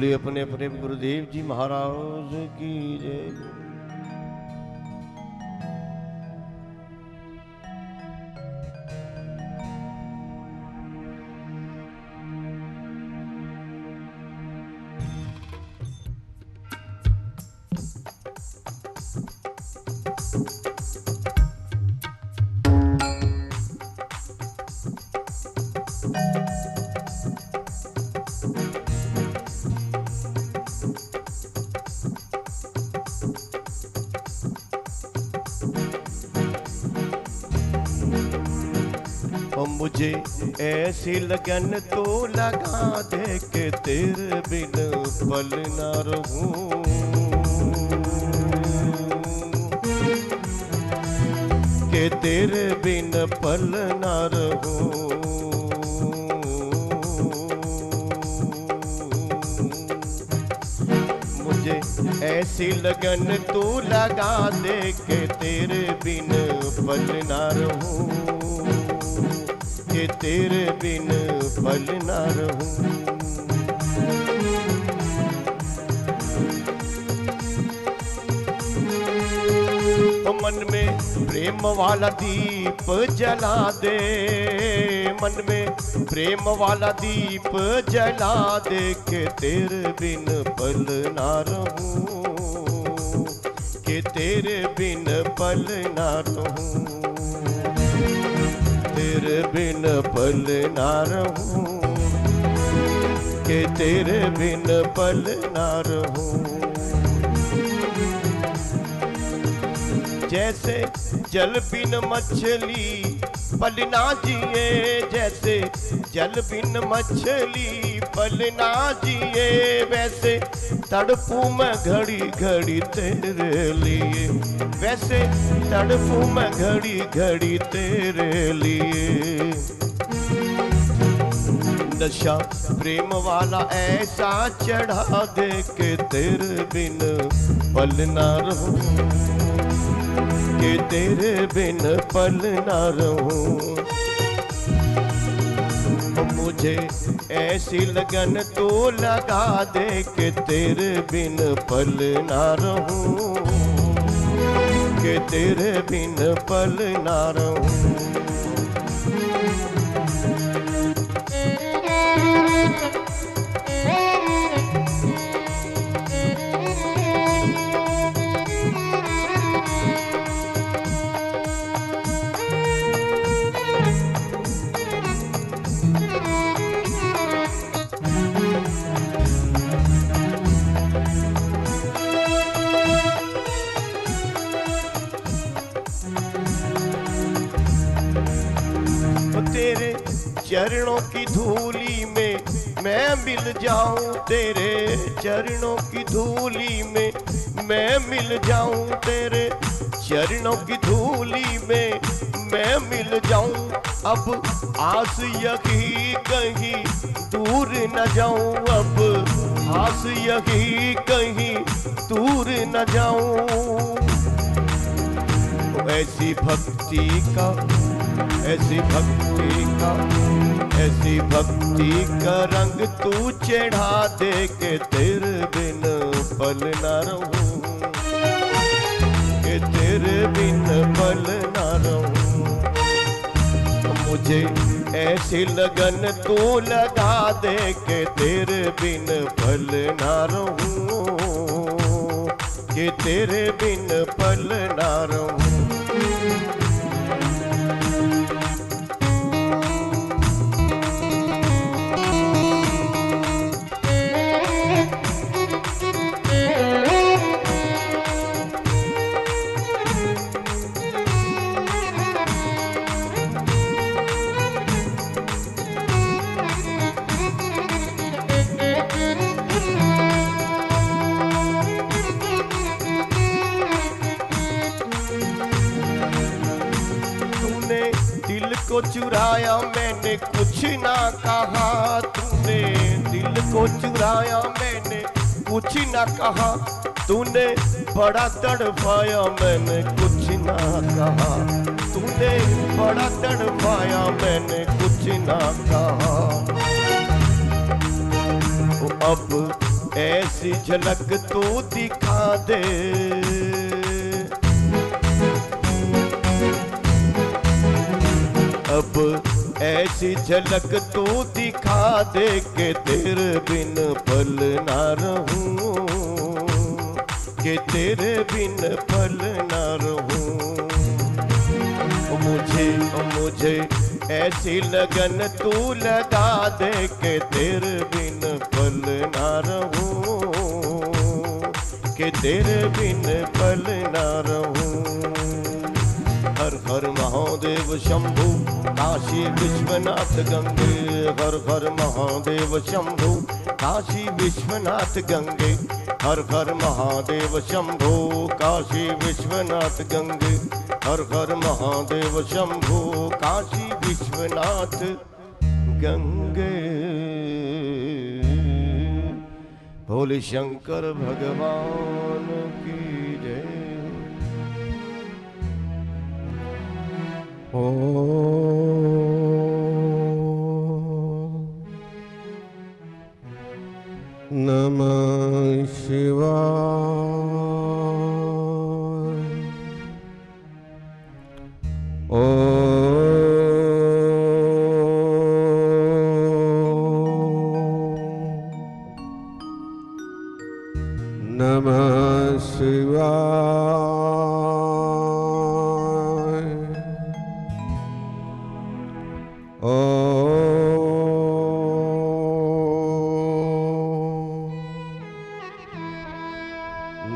बोलिए अपने अपने गुरुदेव जी महाराज की जय। मुझे ऐसी लगन तो लगा दे के तेरे बिन पल न रहूं, के तेरे बिन पल न रहूं। मुझे ऐसी लगन तो लगा दे के तेरे बिन पल न रहूं, के तेरे बिन पल न रहूं। तो मन में प्रेम वाला दीप जला दे, मन में प्रेम वाला दीप जला दे के तेरे बिन पल न रहूं, के तेरे बिन पल न रहूं, तेरे बिन पल ना रहूं, के तेरे बिन पल ना रहूं। जैसे जल बिन मछली पल ना जिए, जैसे जल बिन मछली पल ना जिए, वैसे तड़पूं मैं घड़ी घड़ी तेरे लिए, वैसे तड़पूं मैं घड़ी घड़ी तेरे लिए। नशा प्रेम वाला ऐसा चढ़ा दे के तेरे बिन पल ना रहूं, के तेरे बिन पल ना रहूं। मुझे ऐसी लगन तो लगा दे के तेरे बिन पल ना रहूं, के तेरे बिन पल ना रहूं। तेरे चरणों की धूली में मैं मिल जाऊं, तेरे चरणों की धूली में मैं मिल जाऊं, तेरे चरणों की धूली में मैं मिल जाऊं। अब आस यही कहीं दूर न जाऊं, अब आस यही कहीं दूर न जाऊं। ऐसी भक्ति का, ऐसी भक्ति का, ऐसी भक्ति का रंग तू चढ़ा दे के तेरे बिन पल न रहूं, के तेरे बिन पल न रहूं। मुझे ऐसी लगन तू लगा दे के तेरे बिन पल न रहूं, के तेरे बिन पल न रहूं। दिल को चुराया मैंने कुछ ना कहा, तूने दिल को चुराया मैंने कुछ ना कहा, तूने बड़ा तड़पाया मैंने कुछ ना कहा, तूने बड़ा तड़पाया मैंने कुछ ना कहा। अब ऐसी झलक तू दिखा दे। अब ऐसी झलक तू दिखा दे कि तेरे बिन पल ना रहूं, कि तेरे बिन पल ना रहूं। मुझे ऐसी लगन तू लगा दे कि तेरे बिन पल ना रहूं, कि तेरे बिन पल ना रहूं। हर हर महादेव शंभु काशी विश्वनाथ गंगे, हर हर महादेव शंभु काशी विश्वनाथ गंगे, हर हर महादेव शंभु काशी विश्वनाथ गंगे, हर हर महादेव शंभु काशी विश्वनाथ गंगे। भोले शंकर भगवान की जय। नमः शिवाय। नमः शिवाय।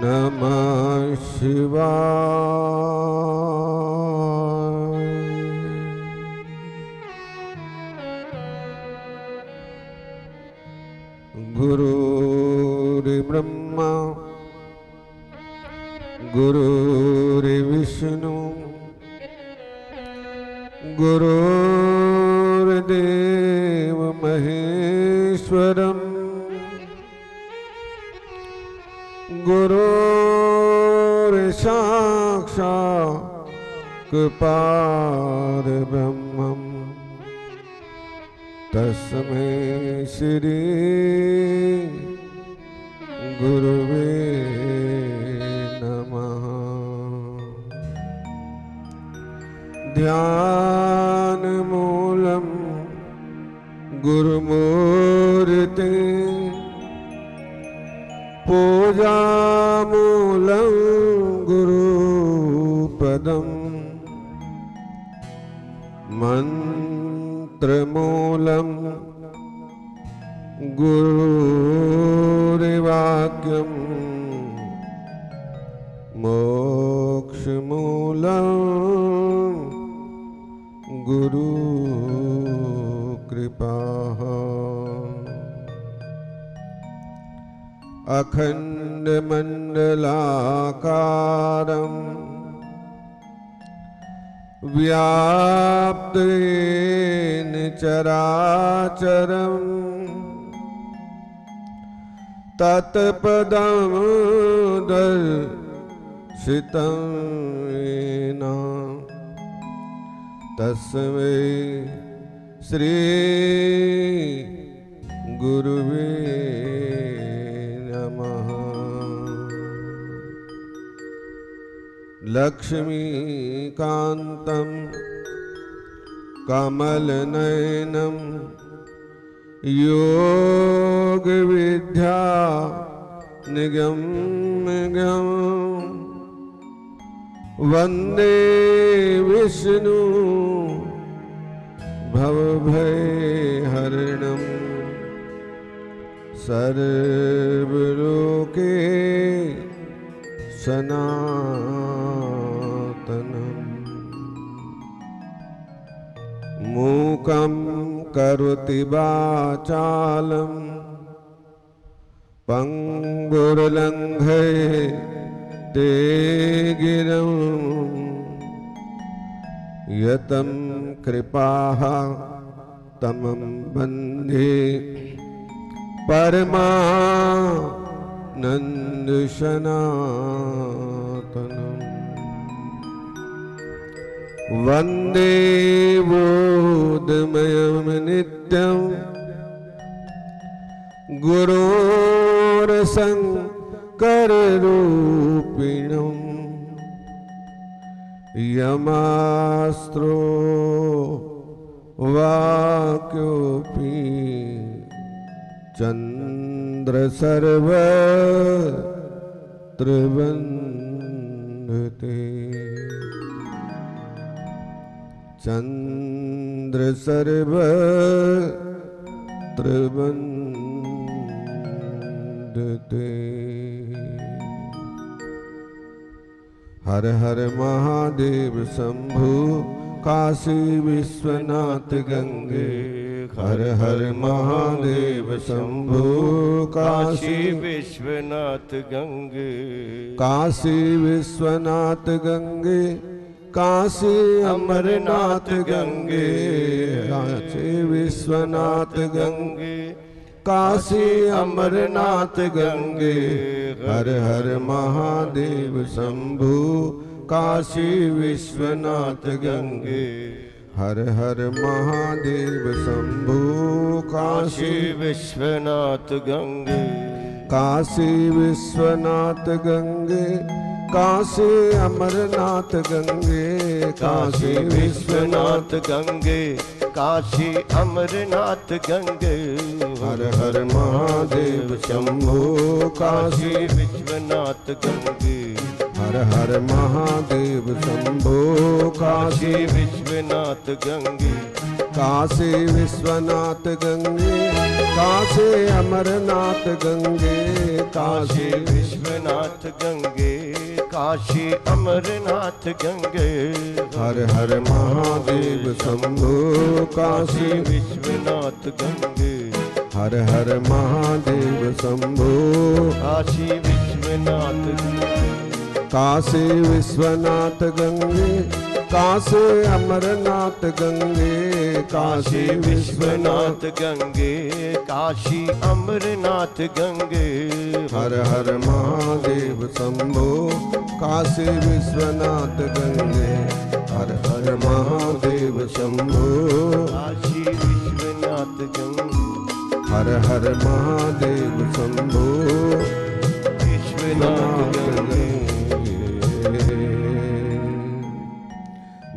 नमः शिवाय। गुरुर्ब्रह्मा गुरुर्विष्णु गुरुर्देव महेश्वरम् गुरुर्साक्षात् परब्रह्मम् तस्मै श्री गुरुवे नमः। ध्यानमूलं गुरुमूर्ते पूजामूलं गुरुपदम् मन्त्रमूलं गुरुर्वाक्यं मोक्षमूलं गुरुकृपा। अखण्डमण्डलाकारम् व्याप्तेन चराचरम् तत्पदं दर्शितं येन तस्मै श्री गुरुवे नमः। लक्ष्मीकान्तं कमलनयनं योगविद्या निगम्यं वन्दे विष्णु भवभयहरणं सर्वलोके सनातनम्। मूकं करोति वाचालं पंगुर्लंघयते गिरं यतं कृपाः तमं वन्दे परमानन्द सनातनम्। वन्दे बोधमयं नित्यं गुरोर् शंकर रूपिणम् यमास्त्रो वाक्योऽपि चंद्र सर्वत्र वन्दते चंद्र सर्वत्र वन्दते। हर हर महादेव शंभु काशी विश्वनाथ गंगे। हर हर महादेव शंभु काशी विश्वनाथ गंगे। काशी विश्वनाथ गंगे काशी अमरनाथ गंगे। काशी विश्वनाथ गंगे काशी अमरनाथ गंगे। हर हर महादेव शंभु काशी विश्वनाथ गंगे। हर हर महादेव शंभु काशी विश्वनाथ गंगे। काशी विश्वनाथ गंगे काशी अमरनाथ गंगे। काशी विश्वनाथ गंगे काशी अमरनाथ गंगे। हर हर महादेव शंभो काशी विश्वनाथ गंगे। हर हर महादेव शंभो काशी विश्वनाथ गंगे। काशी विश्वनाथ गंगे काशी अमरनाथ गंगे। काशी विश्वनाथ गंगे काशी अमरनाथ गंगे। हर हर महादेव शंभो काशी विश्वनाथ गंगे। हर हर महादेव शंभो काशी विश्वनाथ काशी विश्वनाथ गंगे काशी अमरनाथ गंगे। काशी विश्वनाथ गंगे काशी अमरनाथ गंगे। हर हर महादेव शंभो काशी विश्वनाथ गंगे। हर हर महादेव शंभो काशी विश्वनाथ गंगे। हर हर महादेव शंभो विश्वनाथ गंगे।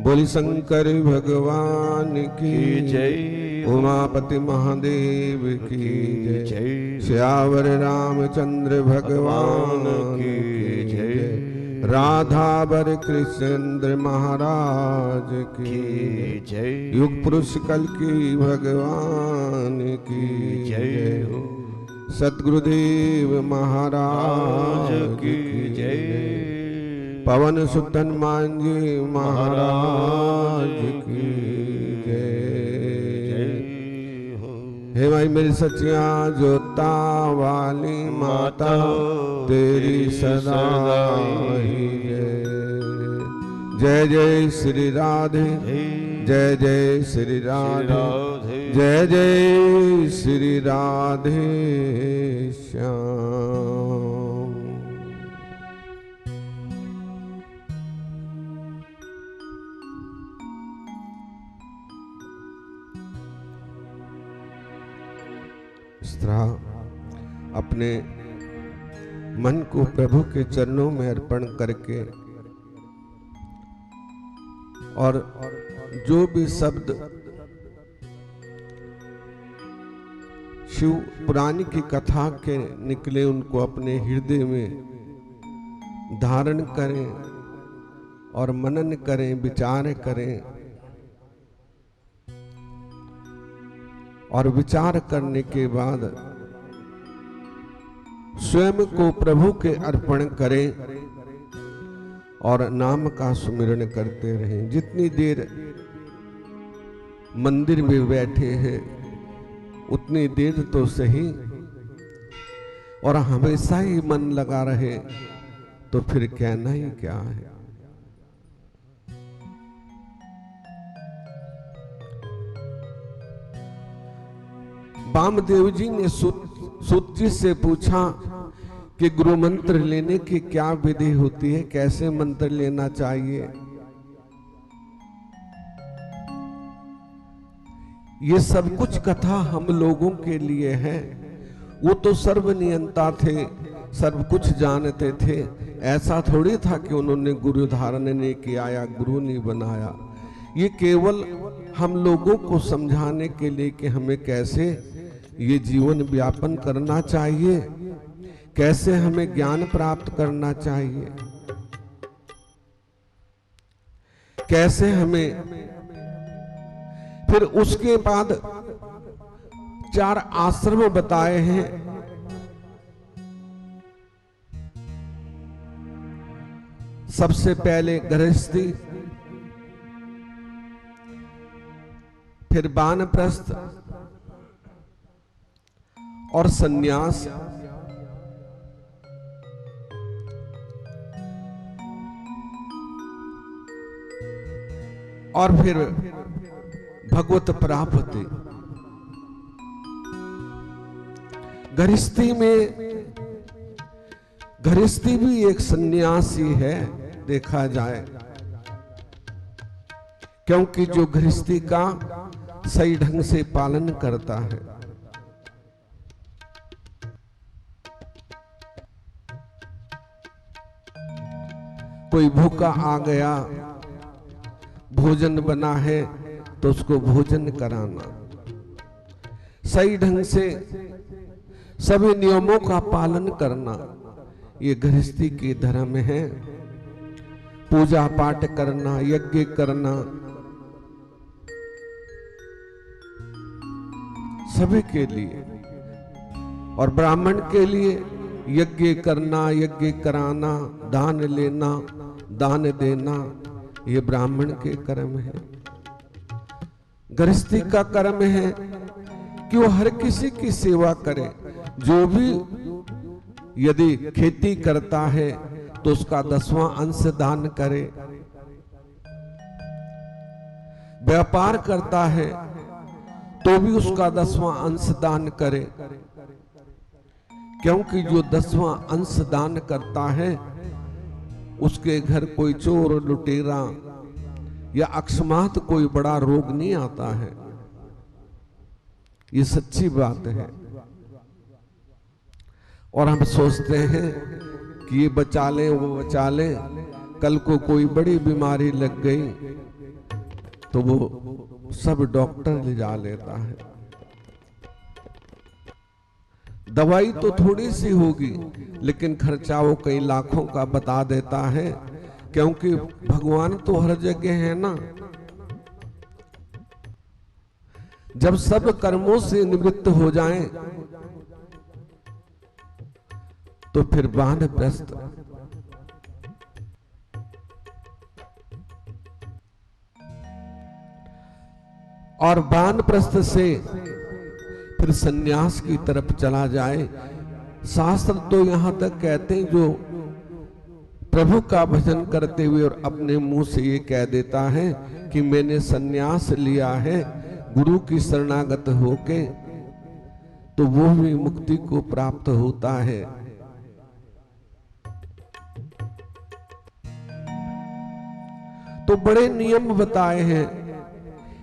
बोली शंकर भगवान की जय। उमापति महादेव की जय। श्यावर रामचंद्र भगवान की जय। राधावर कृष्ण महाराज की जय। युग पुरुष कल की भगवान की जय हो। सतगुरुदेव महाराज की जय। पवन सुत हनुमान जी महाराज की जय। हे भाई मेरी सचिया जोता वाली माता तेरी सदा ही जय। जय जय श्री राधे जय जय श्री राधे जय जय श्री राधे श्याम। इस तरह अपने मन को प्रभु के चरणों में अर्पण करके और जो भी शब्द शिव पुराण की कथा के निकले उनको अपने हृदय में धारण करें और मनन करें, विचार करें और विचार करने के बाद स्वयं को प्रभु के अर्पण करें और नाम का सुमिरन करते रहें। जितनी देर मंदिर में बैठे हैं उतनी देर तो सही, और हमेशा ही मन लगा रहे तो फिर कहना ही क्या है। वामदेव जी ने सूत जी से पूछा कि गुरु मंत्र लेने की क्या विधि होती है, कैसे मंत्र लेना चाहिए। ये सब कुछ कथा हम लोगों के लिए है। वो तो सर्वनियंता थे, सब कुछ जानते थे। ऐसा थोड़ी था कि उन्होंने गुरु धारण नहीं किया या गुरु नहीं बनाया। ये केवल हम लोगों को समझाने के लिए कि हमें कैसे ये जीवन व्यापन करना चाहिए, कैसे हमें ज्ञान प्राप्त करना चाहिए, कैसे हमें। फिर उसके बाद 4 आश्रम बताए हैं। सबसे पहले गृहस्थी, फिर वानप्रस्थ और सन्यास। और फिर भगवत प्राप्ति। गृहस्थी में, गृहस्थी भी एक सन्यासी है देखा जाए, क्योंकि जो गृहस्थी का सही ढंग से पालन करता है। कोई भूखा आ गया, भोजन बना है तो उसको भोजन कराना, सही ढंग से सभी नियमों का पालन करना, ये गृहस्थी के धर्म है। पूजा पाठ करना, यज्ञ करना, सभी के लिए। और ब्राह्मण के लिए यज्ञ करना, यज्ञ कराना, दान लेना, दान देना, ये ब्राह्मण के कर्म है। गृहस्थी का कर्म है कि वो हर किसी की सेवा करे। जो भी यदि खेती करता है तो उसका 10वां अंश दान करे, व्यापार करता है तो भी उसका 10वां अंश दान करे, क्योंकि जो 10वां अंश दान करता है उसके घर कोई चोर लुटेरा या अकस्मात कोई बड़ा रोग नहीं आता है। ये सच्ची बात है। और हम सोचते हैं कि ये बचा लें, वो बचा लें, कल को कोई बड़ी बीमारी लग गई तो वो सब डॉक्टर ले जा लेता है। दवाई तो थोड़ी सी होगी लेकिन खर्चा वो कई लाखों का बता देता है, क्योंकि भगवान तो हर जगह है ना। जब सब कर्मों से निवृत्त हो जाएं तो फिर वानप्रस्थ। और वानप्रस्थ से फिर सन्यास की तरफ चला जाए। शास्त्र तो यहां तक कहते हैं जो प्रभु का भजन करते हुए और अपने मुंह से ये कह देता है कि मैंने सन्यास लिया है गुरु की शरणागत होके, तो वो भी मुक्ति को प्राप्त होता है। तो बड़े नियम बताए हैं,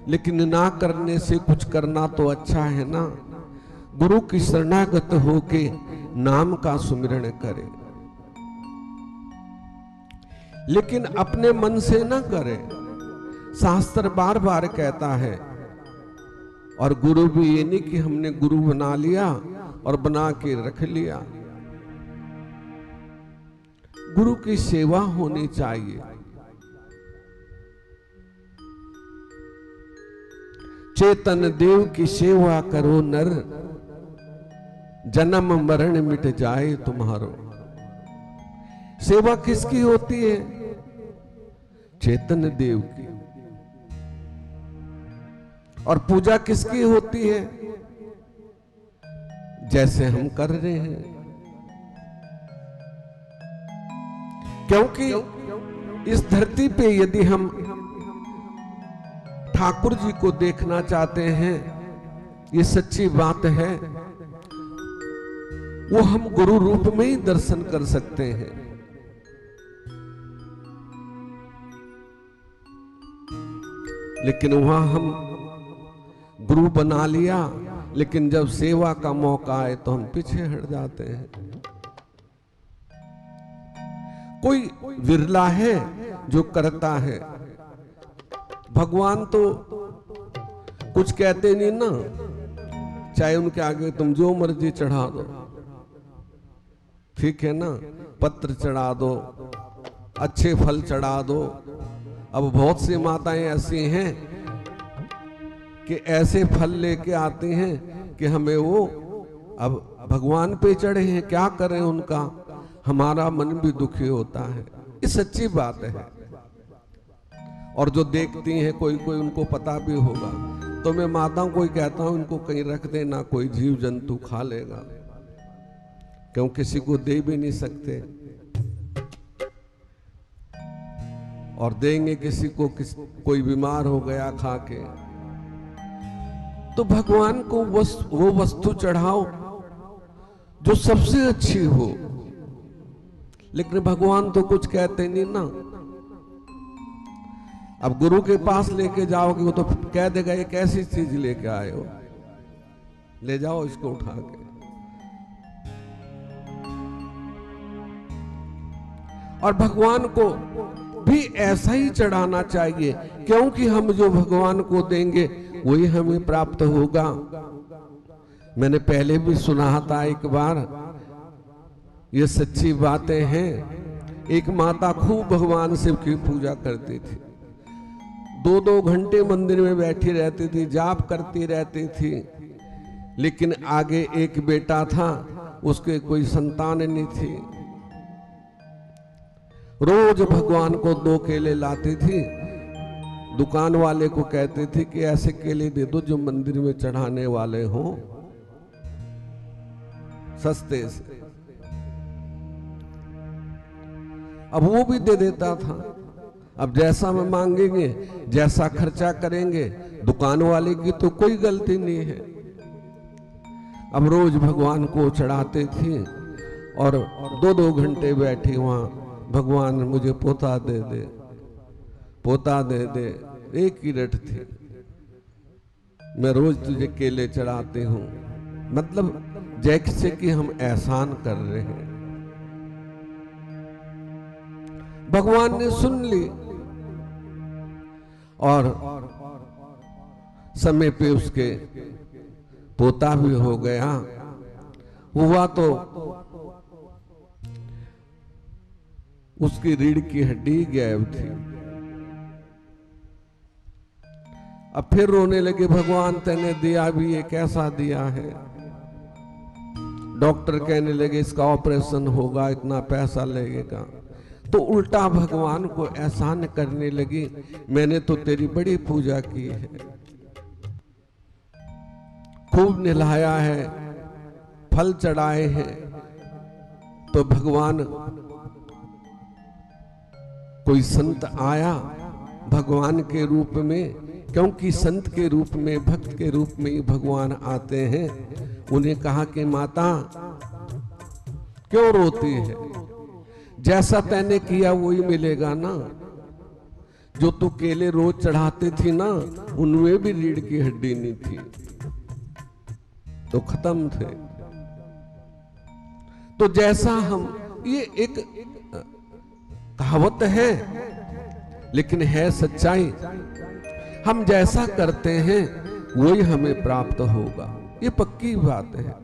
लेकिन ना करने से कुछ करना तो अच्छा है ना। गुरु की शरणागत होके नाम का सुमिरन करे, लेकिन अपने मन से ना करे। शास्त्र बार बार कहता है। और गुरु भी ये नहीं कि हमने गुरु बना लिया और बना के रख लिया। गुरु की सेवा होनी चाहिए। चेतन देव की सेवा करो नर, जन्म मरण मिट जाए तुम्हारो। सेवा किसकी होती है? चेतन देव की। और पूजा किसकी होती है? जैसे हम कर रहे हैं। क्योंकि इस धरती पे यदि हम ठाकुर जी को देखना चाहते हैं, ये सच्ची बात है, वो हम गुरु रूप में ही दर्शन कर सकते हैं। लेकिन वहां हम गुरु बना लिया, लेकिन जब सेवा का मौका आए तो हम पीछे हट जाते हैं। कोई विरला है जो करता है। भगवान तो कुछ कहते नहीं ना, चाहे उनके आगे तुम जो मर्जी चढ़ा दो, ठीक है ना, पत्र चढ़ा दो, अच्छे फल चढ़ा दो। अब बहुत सी माताएं ऐसी हैं कि ऐसे फल लेके आती हैं कि हमें वो अब भगवान पे चढ़े हैं, क्या करें उनका, हमारा मन भी दुखी होता है। ये सच्ची बात है। और जो देखती हैं कोई कोई उनको पता भी होगा, तो मैं माताओं को ही कहता हूं इनको कहीं रख देना, कोई जीव जंतु खा लेगा, क्यों किसी को दे भी नहीं सकते और देंगे किसी को, कोई बीमार हो गया खा के। तो भगवान को वो वस्तु चढ़ाओ जो सबसे अच्छी हो। लेकिन भगवान तो कुछ कहते नहीं ना। अब गुरु के पास लेके जाओगे वो तो कह देगा ये कैसी चीज लेके आए हो, ले जाओ इसको उठा के। और भगवान को भी ऐसा ही चढ़ाना चाहिए, क्योंकि हम जो भगवान को देंगे वही हमें प्राप्त होगा। मैंने पहले भी सुना था एक बार, ये सच्ची बातें हैं। एक माता खूब भगवान शिव की पूजा करती थी, 2-2 घंटे मंदिर में बैठी रहती थी, जाप करती रहती थी। लेकिन आगे एक बेटा था, उसके कोई संतान नहीं थी। रोज भगवान को 2 केले लाती थी, दुकान वाले को कहती थी कि ऐसे केले दे दो जो मंदिर में चढ़ाने वाले हों, सस्ते से। अब वो भी दे देता था। अब जैसा में मांगेंगे, जैसा खर्चा करेंगे, दुकान वाले की तो कोई गलती नहीं है। अब रोज भगवान को चढ़ाते थे और 2-2 घंटे बैठी वहां, भगवान मुझे पोता दे दे, पोता दे दे, एक ही रट थी, मैं रोज तुझे केले चढ़ाती हूं। मतलब जैसे कि हम एहसान कर रहे हैं। भगवान ने सुन ली और समय पे उसके पोता भी हो गया। हुआ तो उसकी रीढ़ की हड्डी गायब थी। अब फिर रोने लगे, भगवान तेने दिया भी ये कैसा दिया है। डॉक्टर कहने लगे इसका ऑपरेशन होगा, इतना पैसा लगेगा। तो उल्टा भगवान को एहसान करने लगी, मैंने तो तेरी बड़ी पूजा की है, खूब निलाया है, फल चढ़ाए हैं। तो भगवान, कोई संत आया भगवान के रूप में, क्योंकि संत के रूप में, भक्त के रूप में ही भगवान आते हैं। उन्हें कहा कि माता क्यों रोती है, जैसा तैने किया वही मिलेगा ना। जो तू केले रोज चढ़ाती थी ना, उनमें भी रीढ़ की हड्डी नहीं थी, तो खत्म थे। तो जैसा हम, ये एक कहावत है लेकिन है सच्चाई, हम जैसा करते हैं वही हमें प्राप्त होगा, ये पक्की बात है।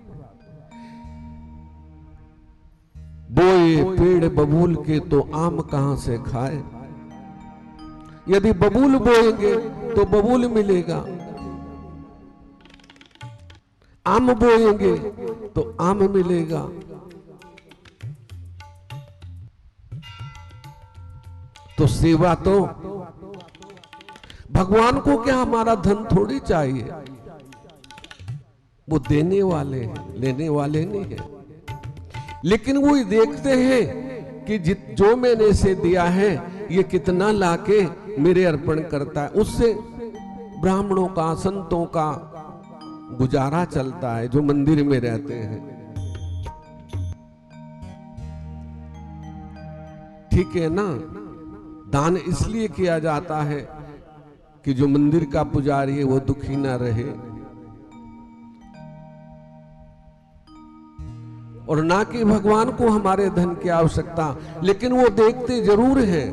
बोए पेड़ बबूल के तो आम कहां से खाए। यदि बबूल बोएंगे तो बबूल मिलेगा, आम बोएंगे तो आम मिलेगा। तो सेवा तो भगवान को क्या हमारा धन थोड़ी चाहिए, वो देने वाले हैं, लेने वाले नहीं है। लेकिन वो देखते हैं कि जो मैंने इसे दिया है ये कितना लाके मेरे अर्पण करता है। उससे ब्राह्मणों का, संतों का गुजारा चलता है जो मंदिर में रहते हैं। ठीक है ना। दान इसलिए किया जाता है कि जो मंदिर का पुजारी है वो दुखी ना रहे। और ना कि भगवान को हमारे धन की आवश्यकता, लेकिन वो देखते जरूर हैं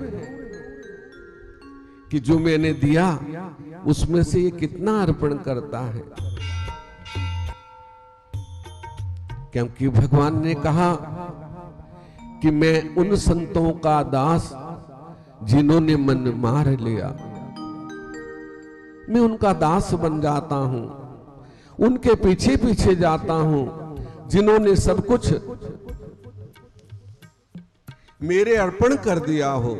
कि जो मैंने दिया उसमें से ये कितना अर्पण करता है। क्योंकि भगवान ने कहा कि मैं उन संतों का दास जिन्होंने मन मार लिया, मैं उनका दास बन जाता हूं, उनके पीछे पीछे जाता हूं जिन्होंने सब कुछ मेरे अर्पण कर दिया हो,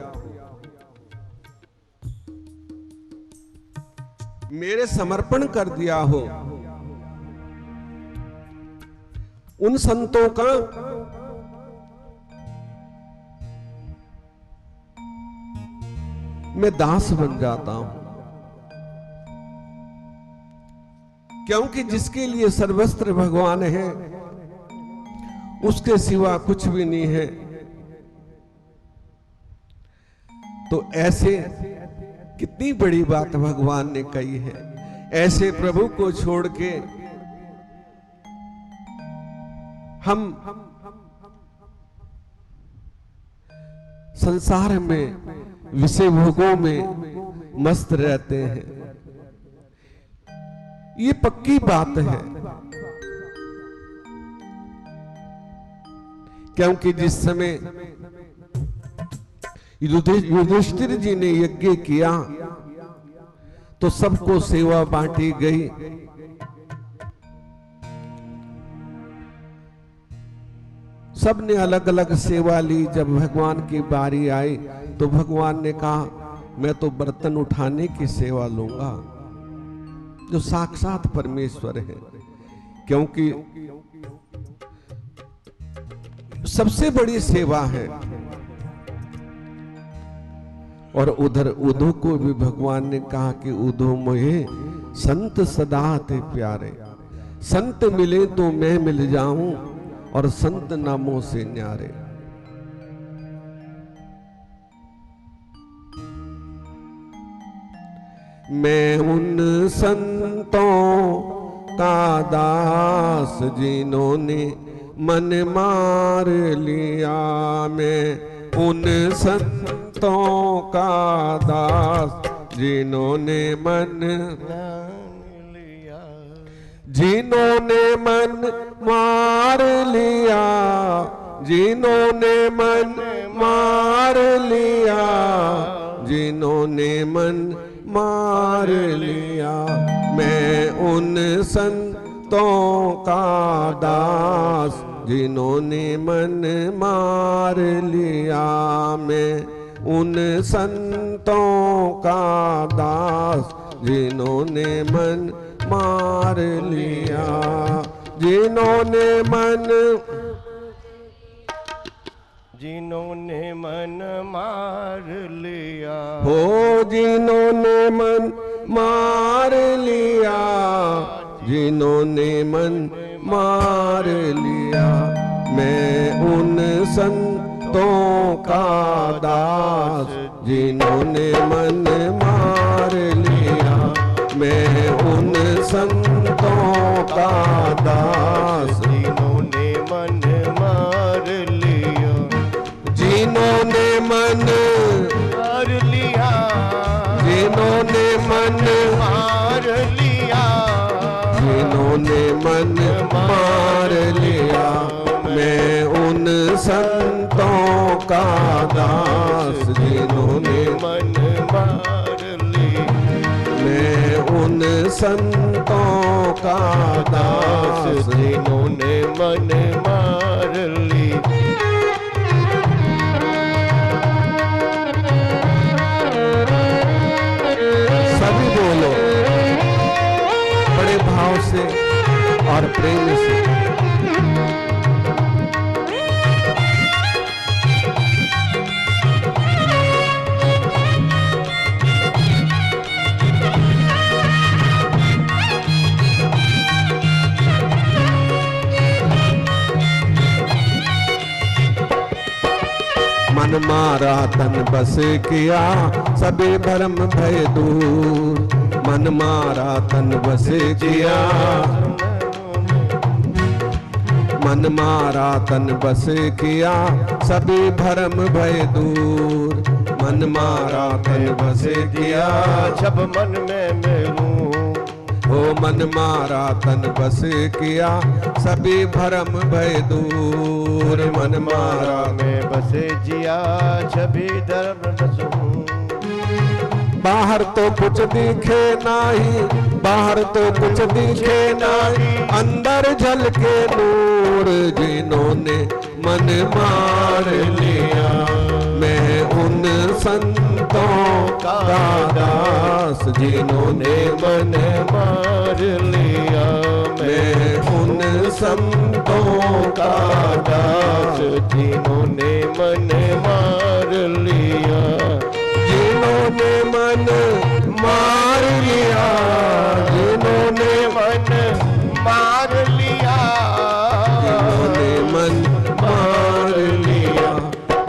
मेरे समर्पण कर दिया हो। उन संतों का मैं दास बन जाता हूं, क्योंकि जिसके लिए सर्वस्त्र भगवान है उसके सिवा कुछ भी नहीं है। तो ऐसे कितनी बड़ी बात भगवान ने कही है। ऐसे प्रभु को छोड़ के हम संसार में विषय भोगों में मस्त रहते हैं। ये पक्की बात है, क्योंकि जिस समय युधिष्ठिर जी ने यज्ञ किया तो सबको सेवा बांटी गई। सबने अलग अलग सेवा ली। जब भगवान की बारी आई तो भगवान ने कहा मैं तो बर्तन उठाने की सेवा लूंगा, जो साक्षात परमेश्वर है, क्योंकि सबसे बड़ी सेवा है। और उधर उद्धव को भी भगवान ने कहा कि उद्धव मोहे संत सदा थे प्यारे, संत मिले तो मैं मिल जाऊं और संत नामों से न्यारे। मैं उन संतों का दास जिन्होंने मन मार लिया, मैं उन संतों का दास जिन्होंने मन लिया, जिन्होंने मन मार लिया, जिन्होंने मन मार लिया, जिन्होंने मन मार लिया। मैं उन संतों का दास जिन्होंने मन मार लिया, मैं उन संतों का दास जिन्होंने मन मार लिया, जिन्होंने मन मार लिया, हो जिन्होंने मन मार लिया, जिन्होंने मन मार लिया। मैं उन संतों का दास जिन्होंने मन मार लिया, मैं उन संतों का दास जिन्होंने मन मार लिया, जिन्होंने मन मार लिया, जिन्होंने मन मार लिया, जिन्होंने मन मार लिया। मैं उन संतों का दास जिन्होंने मन मार लिया, मैं उन संतों का दास जिन्होंने मन मार लिया। सभी बोलो बड़े भाव से और प्रेम से। मन मारा तन बस किया, सबे भरम भय दूर। मन मारा तन बस किया, मन मारा तन बस किया, सभी भरम भय दूर। मन मारा तन बस किया, जब मन में मिलूं। ओ मन मारा तन बस किया, सभी भरम भय दूर। मन मारा में बसे जिया, छवि धर्म रसूं। बाहर तो कुछ दिखे नहीं, बाहर तो कुछ दिखे नहीं, अंदर झलके नूर। जिन्होंने मन मार लिया, मैं उन संतों का दास। जिन्होंने मन मार लिया, मैं उन संतों का दास। जिन्होंने मन मार लिया, जिन्होंने मन मार लिया, जिन्होंने मन मार लिया, जिन्होंने मन मार लिया,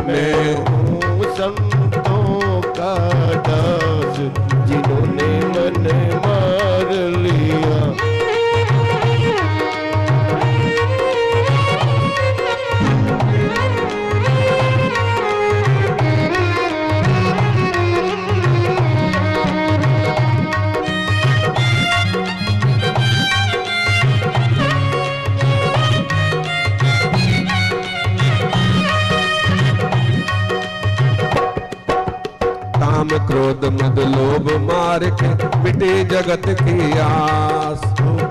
मैं हूँ संतों का दास। जिन्होंने मन मार लिया, काम क्रोध मद लोभ मार के मिटे जगत की आस।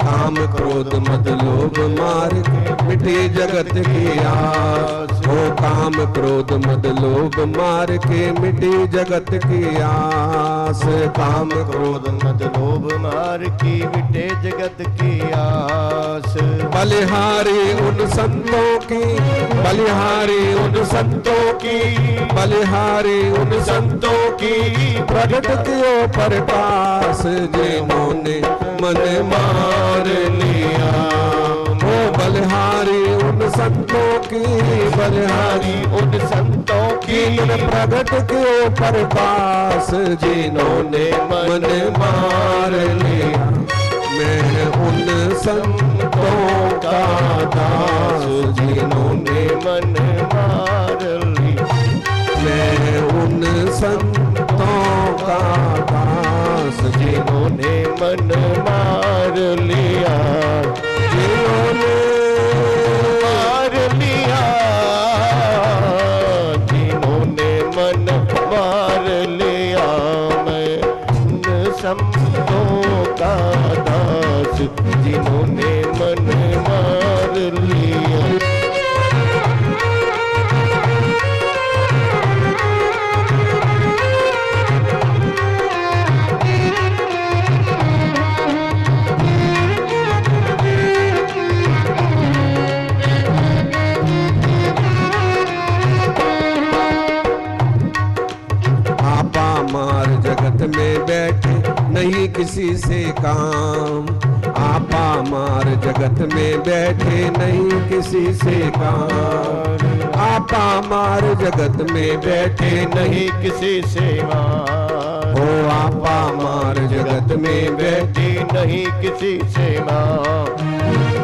काम क्रोध मद लोभ मार के मिटे जगत की आस। ओ काम क्रोध मद लोभ मार के मिटे जगत की आस। काम क्रोध मद लोभ मार की मिटे जगत की आस। बलिहारी उन संतों की, बलिहारी उन संतों की, बलिहारी उन संतों की, प्रगट कियो प्रकाश। जिन्होंने मन मार लिया, ओ बलिहारी उन संतों की, बलिहारी उन संतों की, प्रगट कियो प्रकाश। जिन्होंने मन मार लिया, मैं उन संतों का दास। जिन्होंने मन मार लिया, मैं उन संतों का दास। जिन्होंने मन मार लिया, जिन्होंने मार लिया, जिन्होंने मन मार लिया, मैं उन संतों का दास। जिन्होंने मन मार लिया, मार जगत में बैठे नहीं किसी से काम। आपा मार जगत में बैठे नहीं किसी से काम। आपा मार जगत में बैठे नहीं किसी से मार। हो आपा मार जगत में बैठे नहीं किसी से मार।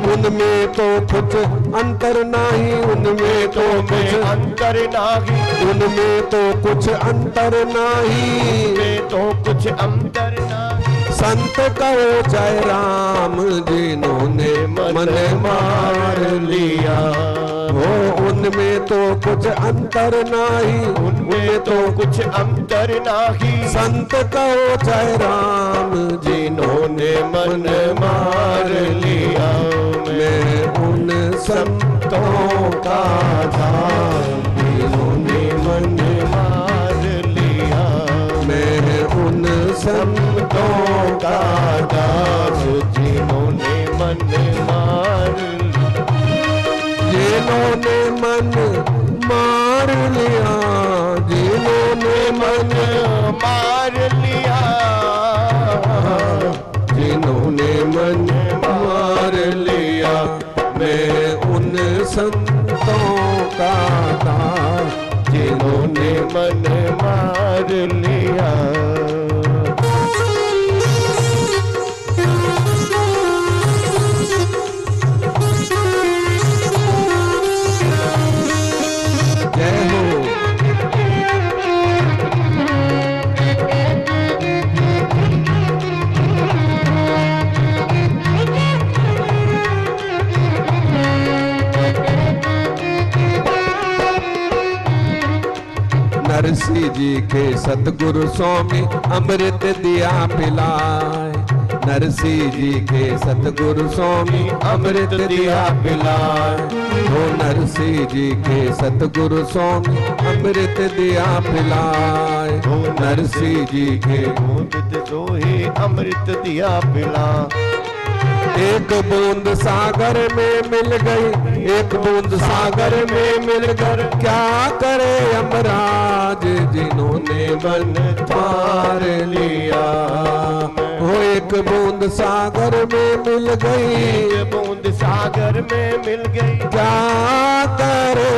उनमें तो कुछ अंतर नहीं, उनमें तो कुछ अंतर नाही, उनमें तो कुछ अंतर नहीं, में तो कुछ अंतर नाही। संत कहो जय राम। जिन्होंने मन मार लिया, हो उनमें तो कुछ अंतर नहीं, उनमें तो कुछ अंतर नाही। संत कहो जय राम। जिन्होंने मन मार लिया, मैं उन संतों का दास। जिन्होंने मन मार लिया, मैं उन संतों का दास। जिन्होंने मन मार लिया, जिन्होंने मन मार लिया, जिन्होंने मन मार लिया, जिन्होंने मन मार लिया, मैं उन संतों का दास। जिन्होंने मन मार लिया। जी के सतगुरु स्वामी अमृत दिया पिलाए। नरसिंह जी के सतगुरु स्वामी अमृत दिया पिलाए। ओ नरसिंह जी के सतगुरु स्वामी अमृत दिया पिलाए। ओ नरसिंह जी के बूंद दोहे अमृत दिया पिला। एक बूंद सागर में मिल गई, एक बूंद सागर में मिल कर क्या करे यमराज जिन्होंने मन मार लिया। वो एक बूंद सागर में मिल गई, एक बूंद सागर में मिल गई क्या करे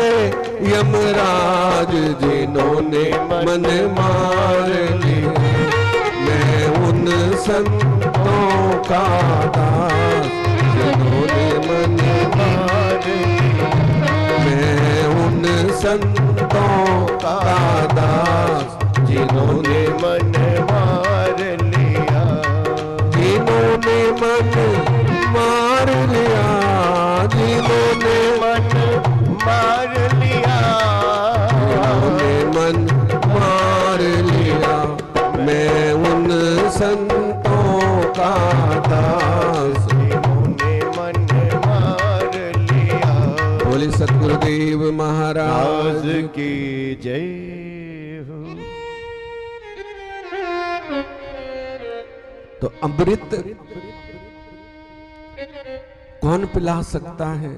यमराज जिन्होंने मन मार लिया। मैं उन संतों का दास जिन्होंने मन मार लिया। मैं उन संतों का दास जिन्होंने मन मार लिया। जिन्होंने मन मार लिया। जिन्होंने मन मार लिया। जिन्होंने मन मार लिया। मैं उन संतों का दास जिन्होंने मन मार लिया। बोले सतगुरुदेव महाराज राज की जय हो। तो अमृत कौन पिला सकता है?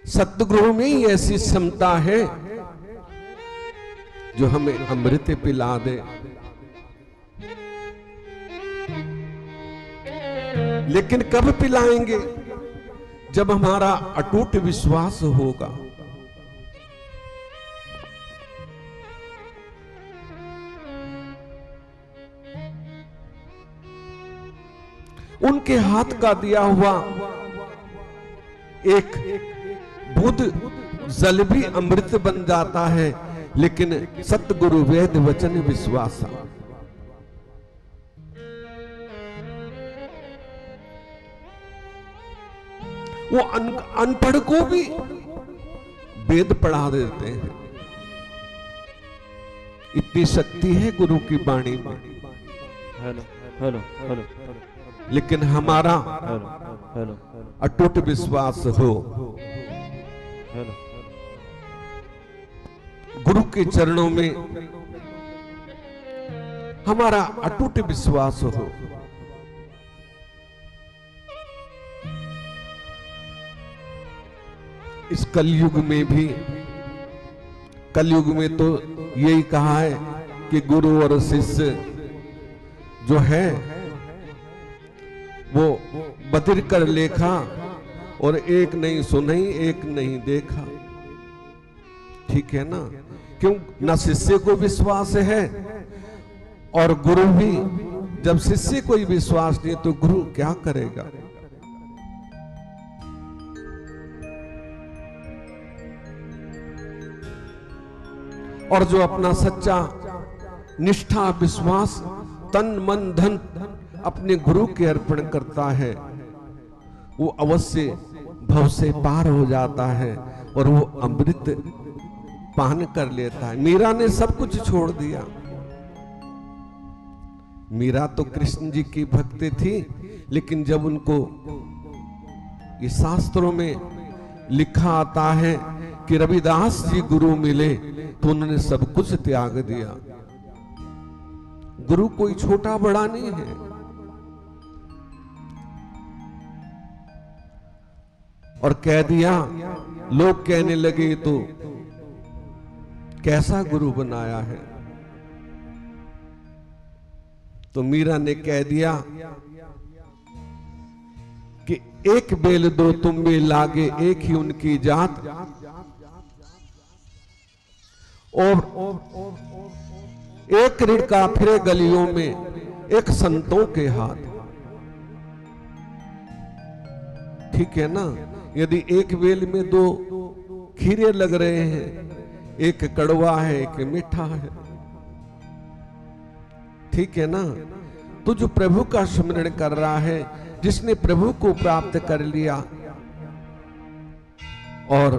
सतगुरु में ही ऐसी क्षमता है जो हमें अमृत पिला दे। लेकिन कब पिलाएंगे? जब हमारा अटूट विश्वास होगा। उनके हाथ का दिया हुआ एक बुध जल भी अमृत बन जाता है। लेकिन सतगुरु वेद वचन विश्वास, वो अनपढ़ को भी वेद पढ़ा देते हैं। इतनी शक्ति है गुरु की वाणी में। Hello hello hello. लेकिन हमारा अटूट विश्वास हो, गुरु के चरणों में हमारा अटूट विश्वास हो। इस कलयुग में भी, कलयुग में तो यही कहा है कि गुरु और शिष्य जो है वो बधिर कर लेखा, और एक नहीं सुनई एक नहीं देखा। ठीक है ना? क्यों? ना शिष्य को विश्वास है और गुरु भी। जब शिष्य को ही विश्वास नहीं तो गुरु क्या करेगा? और जो अपना सच्चा निष्ठा विश्वास तन मन धन अपने गुरु के अर्पण करता है, वो अवश्य भव से पार हो जाता है और वो अमृत पान कर लेता है। मीरा ने सब कुछ छोड़ दिया। मीरा तो कृष्ण जी की भक्त थी, लेकिन जब उनको ये शास्त्रों में लिखा आता है कि रविदास जी गुरु मिले तो उन्होंने सब कुछ त्याग दिया। गुरु कोई छोटा बड़ा नहीं है। और कह दिया, लोग कहने लगे तो कैसा गुरु बनाया है। तो मीरा ने कह दिया कि एक बेल दो तुम में लागे एक ही उनकी जात, और एक ऋण का फिरे गलियों में एक संतों के हाथ। ठीक है ना? यदि एक बेल में दो खीरे लग रहे हैं, एक कड़वा है एक मीठा है, ठीक है ना? तो जो प्रभु का स्मरण कर रहा है, जिसने प्रभु को प्राप्त कर लिया और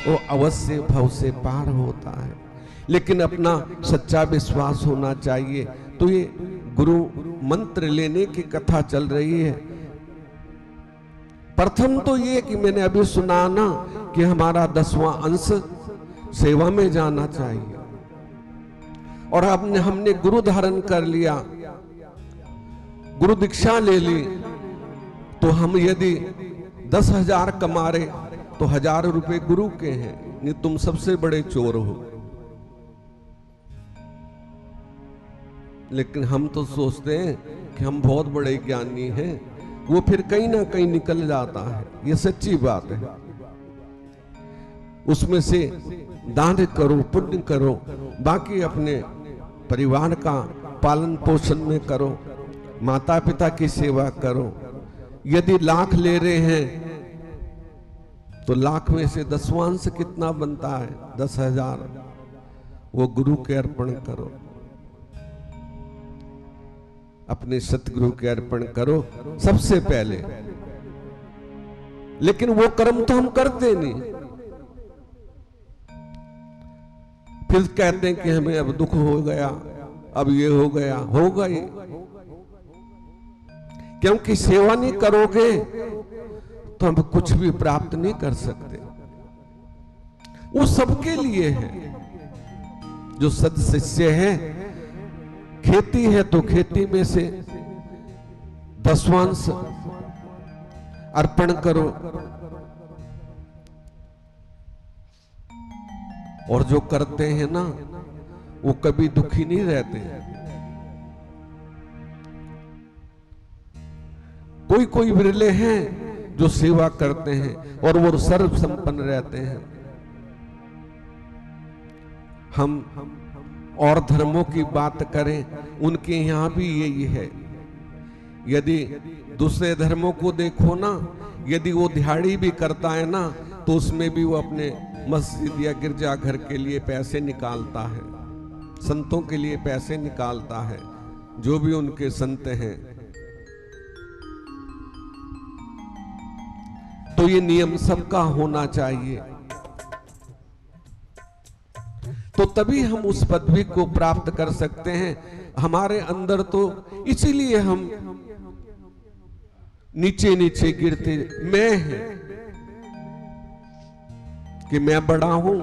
वो अवश्य भव से पार होता है। लेकिन अपना सच्चा विश्वास होना चाहिए। तो ये गुरु मंत्र लेने की कथा चल रही है। प्रथम तो ये कि मैंने अभी सुना ना कि हमारा 10वां अंश सेवा में जाना चाहिए, और हमने गुरु धारण कर लिया, गुरु दीक्षा ले ली, तो हम यदि 10,000 कमा रहे तो 1,000 रुपए गुरु के हैं। नहीं, तुम सबसे बड़े चोर हो। लेकिन हम तो सोचते हैं कि हम बहुत बड़े ज्ञानी हैं, वो फिर कहीं ना कहीं निकल जाता है। ये सच्ची बात है। उसमें से दान करो, पुण्य करो, बाकी अपने परिवार का पालन पोषण में करो, माता पिता की सेवा करो। यदि लाख ले रहे हैं तो लाख में से 10वां अंश कितना बनता है? 10,000। वो गुरु के अर्पण करो, अपने सतगुरु के अर्पण करो सबसे पहले। लेकिन वो कर्म तो हम करते नहीं। फिर कहते हैं कि हमें अब दुख हो गया, अब ये हो गया। होगा ही, क्योंकि सेवा नहीं करोगे तो हम कुछ भी प्राप्त नहीं कर सकते। वो सबके लिए है। जो सदशिष्य है, खेती है तो खेती में से 10वां अंश अर्पण करो, और जो करते हैं ना वो कभी दुखी नहीं रहते। कोई कोई विरले हैं जो सेवा करते हैं और वो सर्व संपन्न रहते हैं। हम और धर्मों की बात करें, उनके यहां भी यही है। यदि दूसरे धर्मों को देखो ना, यदि वो दिहाड़ी भी करता है ना, तो उसमें भी वो अपने मस्जिद या गिरजाघर के लिए पैसे निकालता है, संतों के लिए पैसे निकालता है, जो भी उनके संत हैं। तो ये नियम सबका होना चाहिए, तो तभी हम उस पदवी को प्राप्त कर सकते हैं। हमारे अंदर तो इसीलिए हम नीचे नीचे गिरते, मैं है कि मैं बड़ा हूं,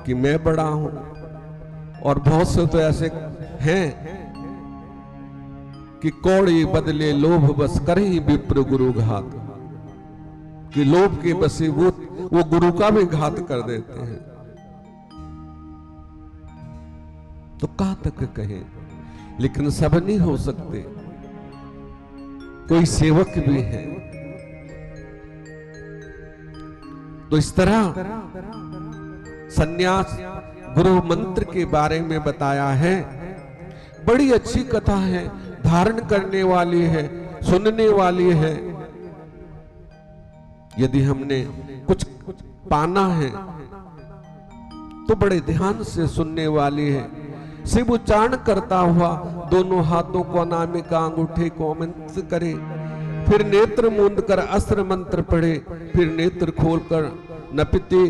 कि मैं बड़ा हूं। और बहुत से तो ऐसे हैं कि कौड़ी बदले लोभ बस करही विप्र गुरु घात, कि लोभ के बसीभूत वो गुरु का भी घात कर देते हैं। तो कहां तक कहें, लेकिन सब नहीं हो सकते। कोई सेवक भी है। तो इस तरह सन्यास गुरु मंत्र के बारे में बताया है। बड़ी अच्छी कथा है, धारण करने वाली है, सुनने वाली है। यदि हमने कुछ पाना है तो बड़े ध्यान से सुनने वाली है। शिव उच्चारण करता हुआ दोनों हाथों को अनामिका अंगूठे को अमंत्र करे, फिर नेत्र मूंद कर अस्त्र मंत्र पढ़े, फिर नेत्र खोलकर नपिति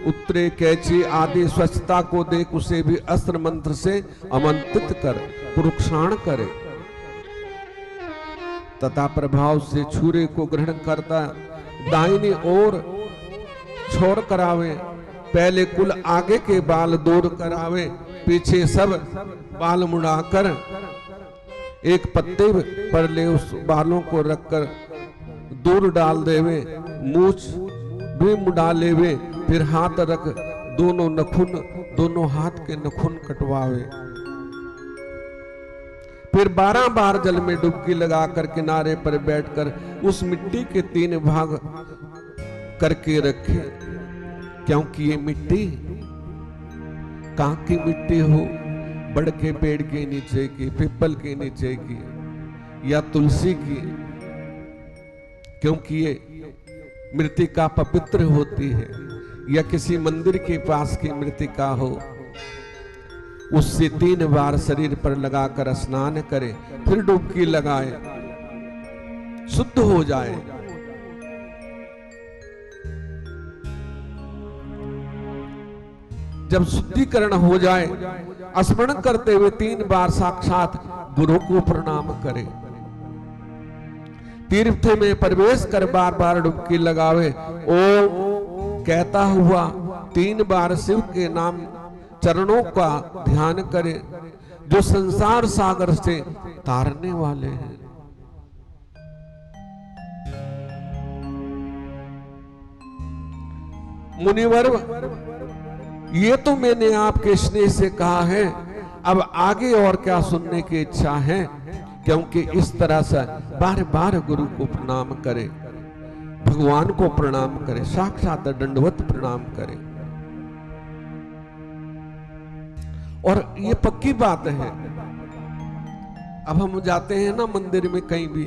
उत्तरे कैची आदि स्वच्छता को देख उसे भी अस्त्र मंत्र से आमंत्रित कर पुरुक्षाण करे, तथा प्रभाव से छुरे को ग्रहण करता दाहिनी ओर छोड़ करावे। पहले कुल आगे के बाल दूर करावे, पीछे सब बाल मुड़ाकर एक पत्ते पर ले उस बालों को रखकर दूर डाल देवे, मूछ भी मुड़ा लेवे, फिर हाथ रख दोनों नखुन, दोनों हाथ के नखुन कटवावे। फिर 12 बार जल में डुबकी लगाकर किनारे पर बैठकर उस मिट्टी के 3 भाग करके रखे, क्योंकि ये मिट्टी कहां की मिट्टी हो, बड़ के पेड़ के नीचे की, पीपल के नीचे की या तुलसी की, क्योंकि ये मृतिका पवित्र होती है। या किसी मंदिर के पास की मृतिका हो, उससे 3 बार शरीर पर लगाकर स्नान करे, फिर डुबकी लगाए, शुद्ध हो जाए। जब शुद्धिकरण हो जाए, स्मरण करते हुए 3 बार साक्षात गुरु को प्रणाम करें। तीर्थ में प्रवेश कर बार बार डुबकी लगावे, ओम कहता हुआ 3 बार शिव के नाम चरणों का ध्यान करें, जो संसार सागर से तारने वाले हैं। मुनिवर, ये तो मैंने आपके स्नेह से कहा है, अब आगे और क्या सुनने की इच्छा है? क्योंकि इस तरह से बार बार गुरु को प्रणाम करें, भगवान को प्रणाम करें, साक्षात दंडवत प्रणाम करें। और ये पक्की बात है, अब हम जाते हैं ना मंदिर में कहीं भी,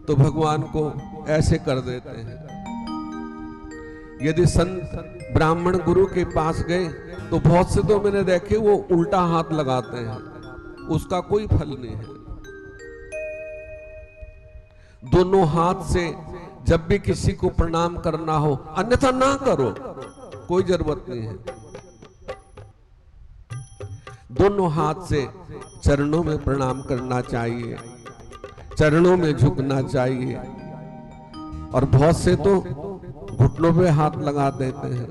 तो भगवान को ऐसे कर देते हैं। यदि संत ब्राह्मण गुरु के पास गए तो बहुत से तो मैंने देखे वो उल्टा हाथ लगाते हैं, उसका कोई फल नहीं है। दोनों हाथ से जब भी किसी को प्रणाम करना हो, अन्यथा ना करो, कोई जरूरत नहीं है। दोनों हाथ से चरणों में प्रणाम करना चाहिए, चरणों में झुकना चाहिए। और बहुत से तो घुटनों पे हाथ लगा देते हैं,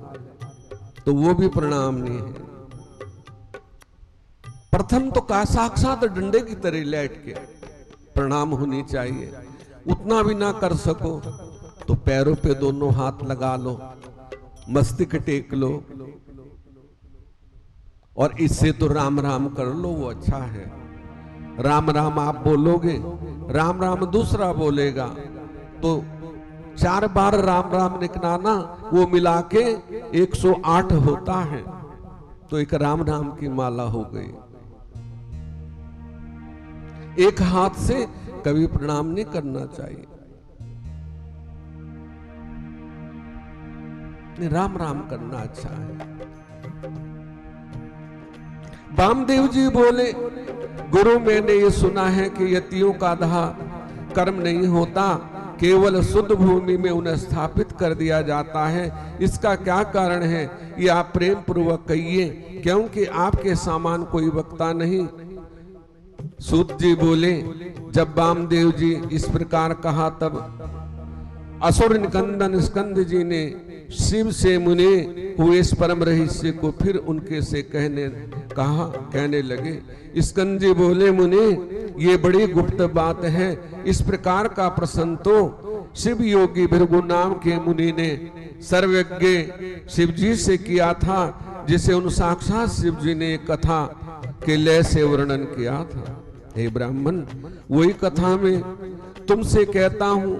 तो वो भी प्रणाम नहीं है। प्रथम तो का साक्षात डंडे की तरह लेट के प्रणाम होनी चाहिए। उतना भी ना कर सको तो पैरों पे दोनों हाथ लगा लो, मस्तक टेक लो, और इससे तो राम राम कर लो, वो अच्छा है। राम राम आप बोलोगे, राम राम दूसरा बोलेगा, तो 4 बार राम राम निकलाना, वो मिला के 108 होता है, तो एक राम राम की माला हो गई। एक हाथ से कभी प्रणाम नहीं करना चाहिए, राम राम करना अच्छा है। वामदेव जी बोले, गुरु मैंने ये सुना है कि यतियों का दाह कर्म नहीं होता, केवल शुद्ध भूमि में उन्हें स्थापित कर दिया जाता है। इसका क्या कारण है, ये आप प्रेम पूर्वक कहिए, क्योंकि आपके समान कोई वक्ता नहीं। सूत जी बोले, जब वामदेव जी इस प्रकार कहा, तब असुर निकंदन स्कंद जी ने शिव से मुने हुए इस परम रहस्य को फिर उनके से कहने लगे। स्कंद जी बोले, मुने ये बड़ी गुप्त बात है, इस प्रकार का प्रश्न तो शिव योगी भृगु नाम के मुनि ने सर्वज्ञ शिव जी से किया था, जिसे उन साक्षात शिव जी ने कथा के लय से वर्णन किया था। हे ब्राह्मण, वही कथा में तुमसे कहता हूं,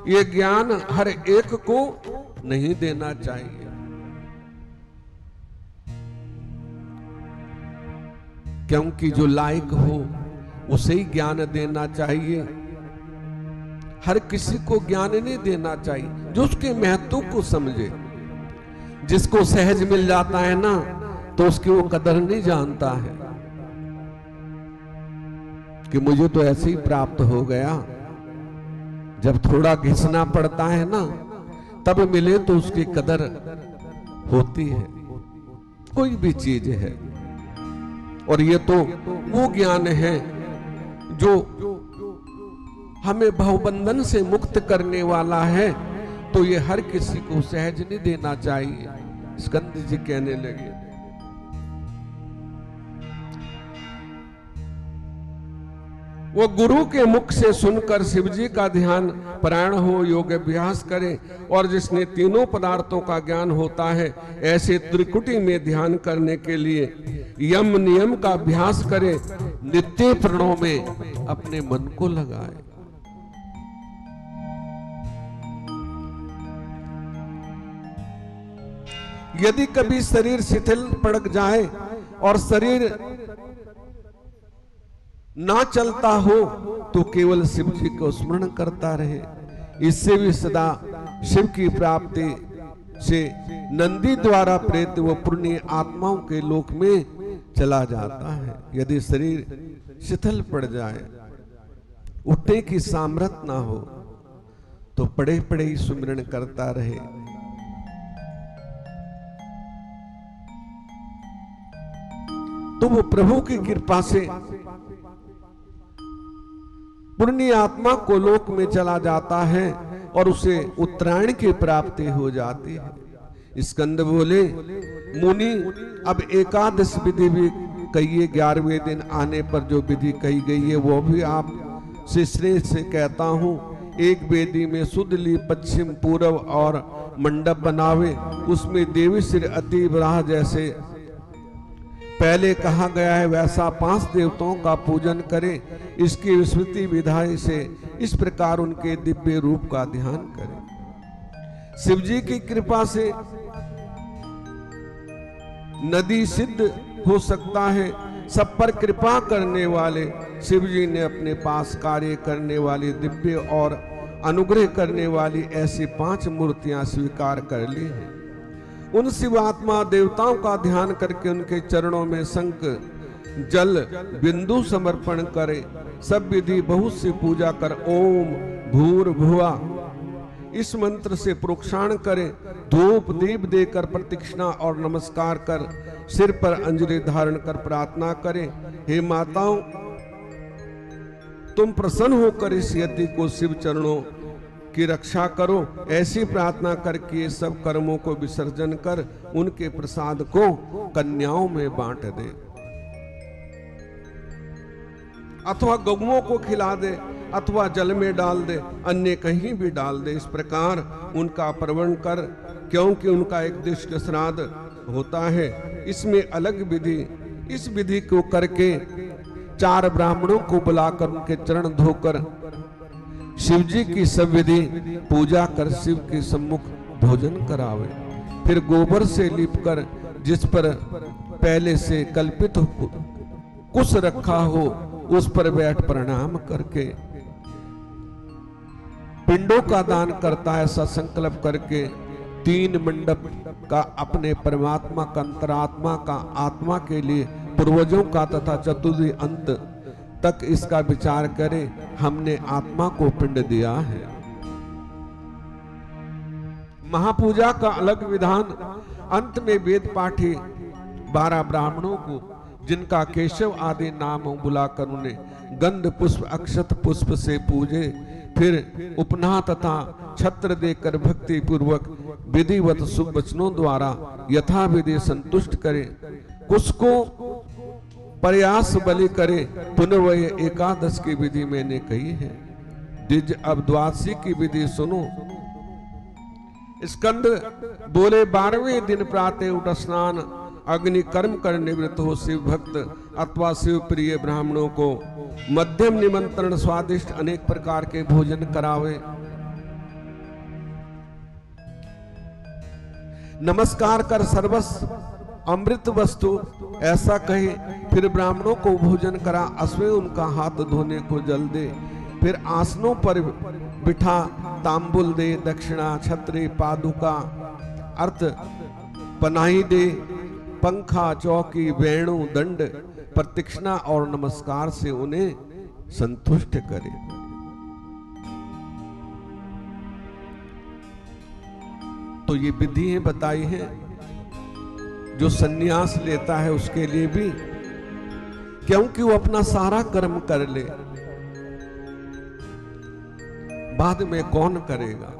ये ज्ञान हर एक को नहीं देना चाहिए। क्योंकि जो लायक हो उसे ही ज्ञान देना चाहिए, हर किसी को ज्ञान नहीं देना चाहिए, जो उसके महत्व को समझे। जिसको सहज मिल जाता है ना, तो उसकी वो कदर नहीं जानता है कि मुझे तो ऐसे ही प्राप्त हो गया। जब थोड़ा घिसना पड़ता है ना, तब मिले तो उसकी कदर होती है, कोई भी चीज है। और ये तो वो ज्ञान है जो हमें भवबंधन से मुक्त करने वाला है, तो ये हर किसी को सहज नहीं देना चाहिए। स्कंद जी कहने लगे, वो गुरु के मुख से सुनकर शिवजी का ध्यान परायण हो योग अभ्यास करे, और जिसने तीनों पदार्थों का ज्ञान होता है, ऐसे त्रिकुटी में ध्यान करने के लिए यम नियम का अभ्यास करे, नित्य प्रणव में अपने मन को लगाए। यदि कभी शरीर शिथिल पड़ जाए और शरीर ना चलता हो, तो केवल शिव जी को स्मरण करता रहे। इससे भी सदा शिव की प्राप्ति से नंदी द्वारा प्रेरित वो पुण्य आत्माओं के लोक में चला जाता है। यदि शरीर शिथिल पड़ जाए, उठने की सामर्थ ना हो, तो पड़े पड़े ही सुमिरन करता रहे। तो वो प्रभु की कृपा से पुण्य आत्मा को लोक में चला जाता है और उसे उत्तरायण की प्राप्ति हो जाती है। स्कंद बोले, मुनि अब एकादश विधि भी कहिए, 11वें दिन आने पर जो विधि कही गई है वो भी आप से श्रेष्ठ से कहता हूं। एक वेदी में शुद्ध ली पश्चिम पूर्व और मंडप बनावे, उसमें देवी श्री अति बराह जैसे पहले कहा गया है वैसा 5 देवताओं का पूजन करें। इसकी विस्मृति विधाई से इस प्रकार उनके दिव्य रूप का ध्यान करें। शिव जी की कृपा से नदी सिद्ध हो सकता है। सब पर कृपा करने वाले शिव जी ने अपने पास कार्य करने वाली दिव्य और अनुग्रह करने वाली ऐसी 5 मूर्तियां स्वीकार कर ली हैं। उन शिवात्मा देवताओं का ध्यान करके उनके चरणों में शंख जल बिंदु समर्पण करे। सब विधि बहुत सी पूजा कर ओम भूर्भुवः इस मंत्र से प्रोक्षाण करें। धूप दीप देकर प्रदक्षिणा और नमस्कार कर सिर पर अंजलि धारण कर प्रार्थना करें, हे माताओं तुम प्रसन्न होकर इस यति को शिव चरणों की रक्षा करो। ऐसी प्रार्थना करके सब कर्मों को विसर्जन कर उनके प्रसाद को कन्याओं में बांट दे, अथवा गौओं को खिला दे, अथवा जल में डाल दे, अन्य कहीं भी डाल दे। इस प्रकार उनका प्रवण कर, क्योंकि उनका एक दिष्ट श्राद्ध होता है। इसमें अलग विधि, इस विधि को करके 4 ब्राह्मणों को बुलाकर उनके चरण धोकर शिव जी की सब विधि पूजा कर शिव के सम्मुख भोजन करावे। फिर गोबर से लीपकर जिस पर पहले से कल्पित कुश रखा हो उस पर बैठ प्रणाम करके पिंडों का दान करता है। ऐसा संकल्प करके 3 मंडप का अपने परमात्मा का, अंतरात्मा का, आत्मा के लिए, पूर्वजों का तथा चतुर्थी अंत तक इसका विचार करे। हमने आत्मा को पिंड दिया है। महापूजा का अलग विधान। अंत में वेद पाठी 12 ब्राह्मणों को, जिनका केशव आदि नाम बुलाकर उन्हें गंध पुष्प अक्षत पुष्प से पूजे। फिर उपनाह तथा छत्र देकर भक्ति पूर्वक विधिवत शुभ वचनों द्वारा यथा विधि संतुष्ट करे। कुछ को प्रयास बलि करे। पुनर्वय एकादश की विधि मैंने कही है। द्विज अब द्वादशी की विधि सुनो। स्कंद बोले, 12वें दिन प्रातः उठ स्नान अग्नि कर्म कर निवृत्त हो शिव भक्त अथवा शिव प्रिय ब्राह्मणों को मध्यम निमंत्रण स्वादिष्ट अनेक प्रकार के भोजन करावे। नमस्कार कर सर्वस्व अमृत वस्तु ऐसा कहे। फिर ब्राह्मणों को भोजन करा, अश्वे उनका हाथ धोने को जल दे। फिर आसनों पर बिठा तांबुल दे, दक्षिणा छत्री पादुका अर्थ पनाही दे, पंखा चौकी वेणु दंड प्रतीक्षणा और नमस्कार से उन्हें संतुष्ट करे। तो ये विधियां बताई हैं जो सन्यास लेता है उसके लिए भी, क्योंकि वो अपना सारा कर्म कर ले, बाद में कौन करेगा।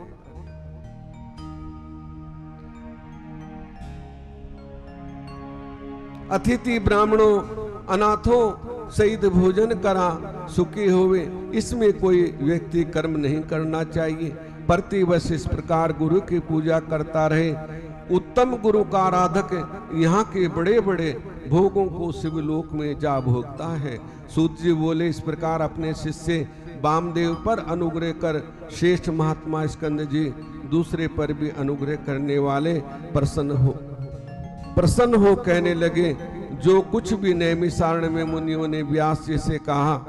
अतिथि ब्राह्मणों अनाथों सहित भोजन करा सुखी होवे। इसमें कोई व्यक्ति कर्म नहीं करना चाहिए। प्रतिवर्ष इस प्रकार गुरु की पूजा करता रहे। उत्तम गुरु का आराधक यहाँ के बड़े बड़े भोगों को शिवलोक में जा भोगता है। सूत जी बोले, इस प्रकार अपने शिष्य वामदेव पर अनुग्रह कर श्रेष्ठ महात्मा स्कंद जी दूसरे पर भी अनुग्रह करने वाले प्रसन्न हो कहने लगे, जो कुछ भी नैमिषारण्य में मुनियों ने व्यास जी से कहा,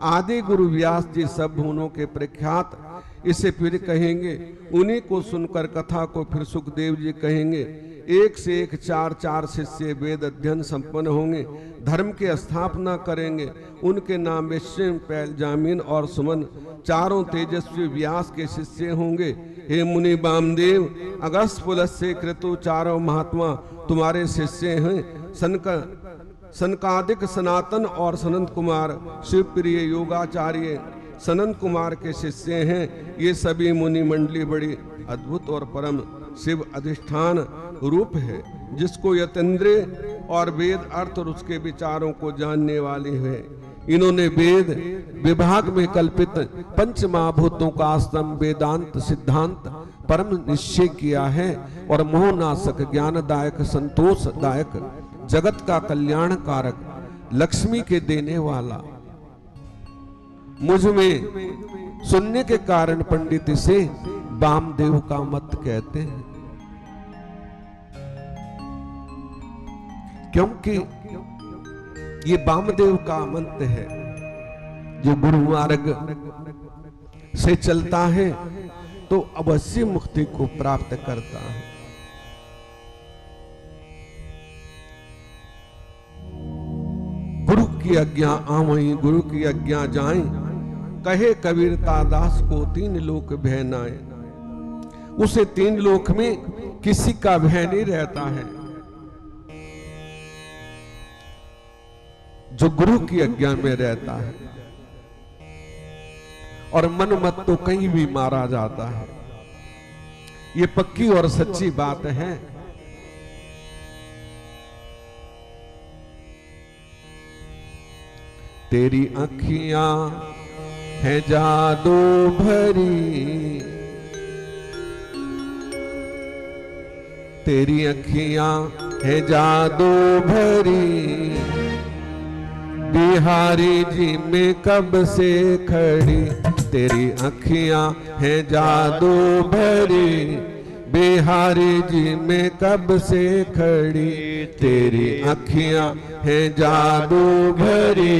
आदि गुरु व्यास जी सब भुवनों के प्रख्यात, इसे फिर कहेंगे। उन्हीं को सुनकर कथा को फिर सुखदेव जी कहेंगे। एक से एक 4 शिष्य वेद अध्ययन संपन्न होंगे, धर्म की स्थापना करेंगे। उनके नाम विश्व पैल जामीन और सुमन चारों तेजस्वी व्यास के शिष्य होंगे। हे मुनि वामदेव, अगस्त पुलस से कृतु चारों महात्मा तुम्हारे शिष्य हैं। सनकादिक सनातन और सनंद कुमार शिवप्रिय योगाचार्य सनंद कुमार के शिष्य हैं। ये सभी मुनि मंडली बड़ी अद्भुत और परम शिव अधिष्ठान रूप है, जिसको यतेंद्रिय और वेद अर्थ और उसके विचारों को जानने वाली है। इन्होंने वेद विभाग में कल्पित पंच महाभूतों का आश्रम वेदांत सिद्धांत परम निश्चय किया है और मोहनाशक ज्ञानदायक संतोषदायक जगत का कल्याण कारक लक्ष्मी के देने वाला मुझ में सुनने के कारण पंडित इसे वामदेव का मत कहते हैं, क्योंकि ये वामदेव का मंत्र है जो गुरु मार्ग से चलता है तो अवश्य मुक्ति को प्राप्त करता है। गुरु की आज्ञा आवई गुरु की आज्ञा जाए, कहे कबीरता दास को तीन लोक भय नाए। उसे तीन लोक में किसी का भय नहीं रहता है। जो गुरु की आज्ञा में रहता है और मन मत तो कहीं भी मारा जाता है। ये पक्की और सच्ची बात है। तेरी अखियां है जादू भरी, तेरी अखियां है जादू भरी, बिहारी जी में कब से खड़ी। तेरी अखियां हैं जादू भरी, बिहारी जी में कब से खड़ी। तेरी अखियां हैं जादू भरी,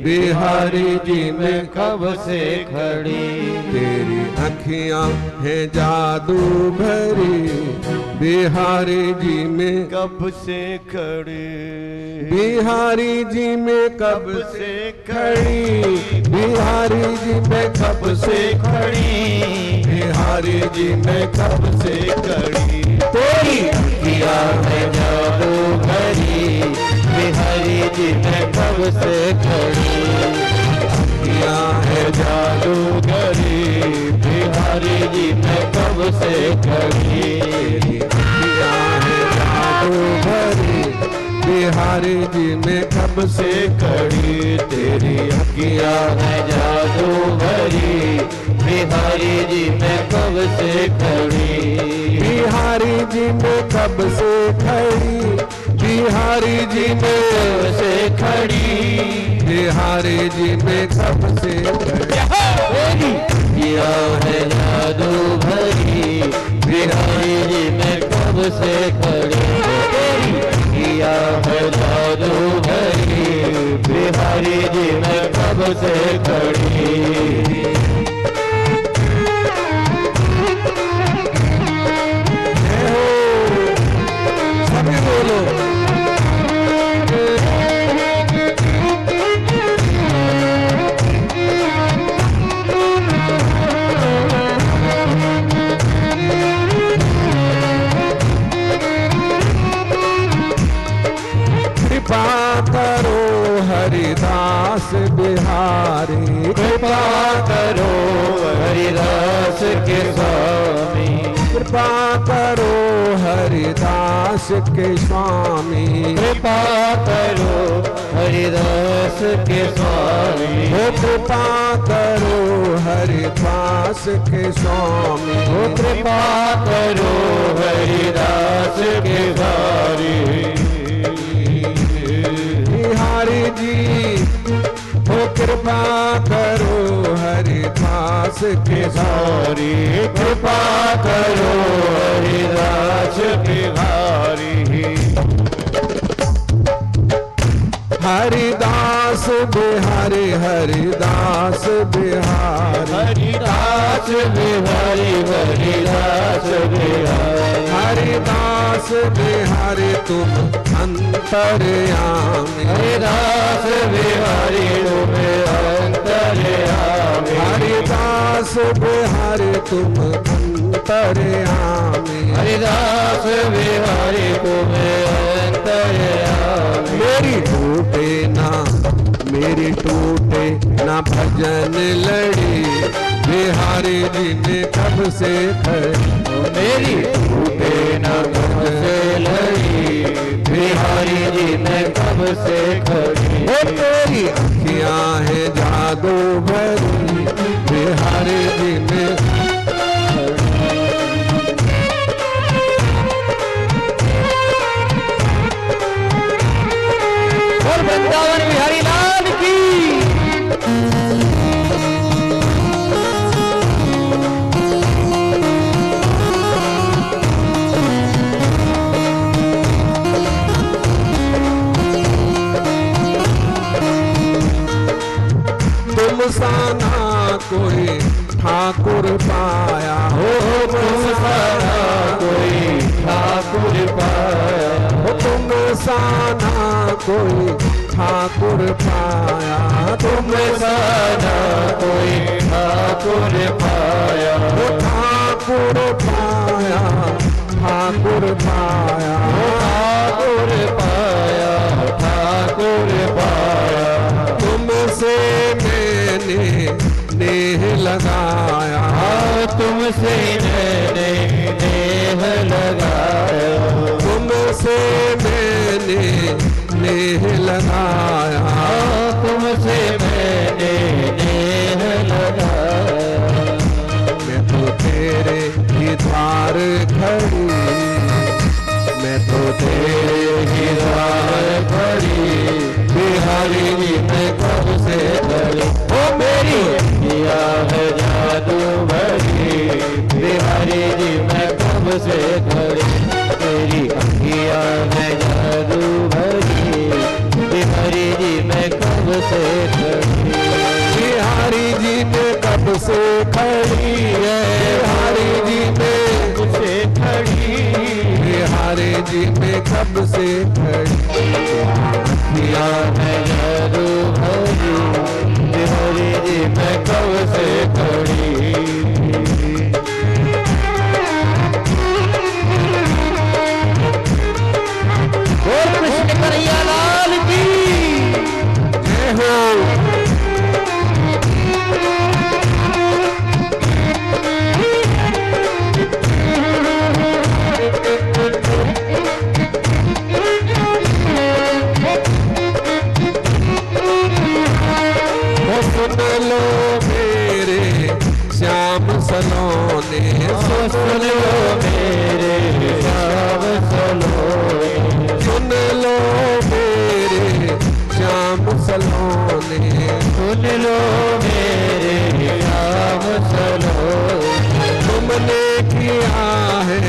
बिहारी जी में कब से खड़ी। तेरी अखियां हैं जादू भरी, बिहारी जी में कब से खड़ी। बिहारी जी में कब से खड़ी, बिहारी जी में कब से खड़ी, बिहारी जी में कब से खड़ी। तेरी अखियां है जादू भरी, बिहारी जी में कब से खड़ी। अखियां है जादू भरी, बिहारी जी में कब से खड़ी। अखियां है जादू भरी, बिहारी जी में कब से खड़ी। तेरी अखियां है जादू भरी, बिहारी जी में कब से खड़ी। बिहारी जी में कब से खड़ी, बिहारी जी में कब से खड़ी। बिहारी जी में कब से खड़ी। किया है जादू भरी, बिहारी जी में कब से खड़ी। किया है जादू भरी, बिहारी जी में कब से खड़ी। सभी बोलो। कृपा करो हरिदास बिहारी, कृपा करो हरिदास के स्वामी। कृपा करो हरिदास के स्वामी। कृपा करो हरिदास के स्वामी। हो कृपा करो हरिदास के स्वामी। हो कृपा करो हरिदास के स्वामी। बिहारी जी हो कृपा करो हरिदास के बिहारी कृपा करो हरिदास बिहारी। हरिदास बिहारी, हरिदास बिहारी, हरिदास बिहारी, हरिदास बिहारी। हरिदास बिहारी तुम अंतर्यामी। हरिदास बिहारी तुम अंतर्यामी। हरिदास बिहारी तुम अंतर्यामी। हरिदास बिहारी तुम अंतर्यामी। दया मेरी टूटे ना भजन लड़ी, बिहारी जी ने कब से खड़ी। मेरी टूटे न कब से लड़ी, बिहारी जी ने कब से खड़ी। वो तेरी अखियां है जादू भरी, बिहारी जी ने और वृंदावन बिहारी लाल की। तुम सा ना कोई ठाकुर पाया हो, तुम सारा कोई ठाकुर पाया, हो तुम सा ना कोई ठाकुर पाया, तुम सारा कोई ठाकुर पाया, हो ठाकुर पाया, ठाकुर पाया, ठाकुर पाया, ठाकुर पाया। तुमसे मैंने नेह लगाया, तुमसे मैंने नेह लगाया, तुमसे मैंने नेह लगाया, तुमसे मैंने नेह लगाया। मैं तो तेरे ही द्वार खड़ी, मैं तो तेरे ही द्वार खड़ी, बिहारी जी मैं कब से खड़ी। ओ मेरी किया है जादू भरी, बिहारी जी मैं कब से खड़ी। तेरी अखियां है जादू भरी, बिहारी जी मैं कब से खड़ी। बिहारी जी ने कब से खड़ी है, बिहारी जी ने कब से खड़ी, बिहारी जी ने कब से खड़ी। किया है जादू भरी, बिहारी जी मैं कब से खड़ी। बोल कृष्ण कन्हैया लाल की जय हो। सुन लो मेरे श्याम सलोने, सुन लो मेरे श्याम सलोने, सुन लो मेरे श्याम सलोने, सुन लो मेरे श्याम सलोने। तुमने किया है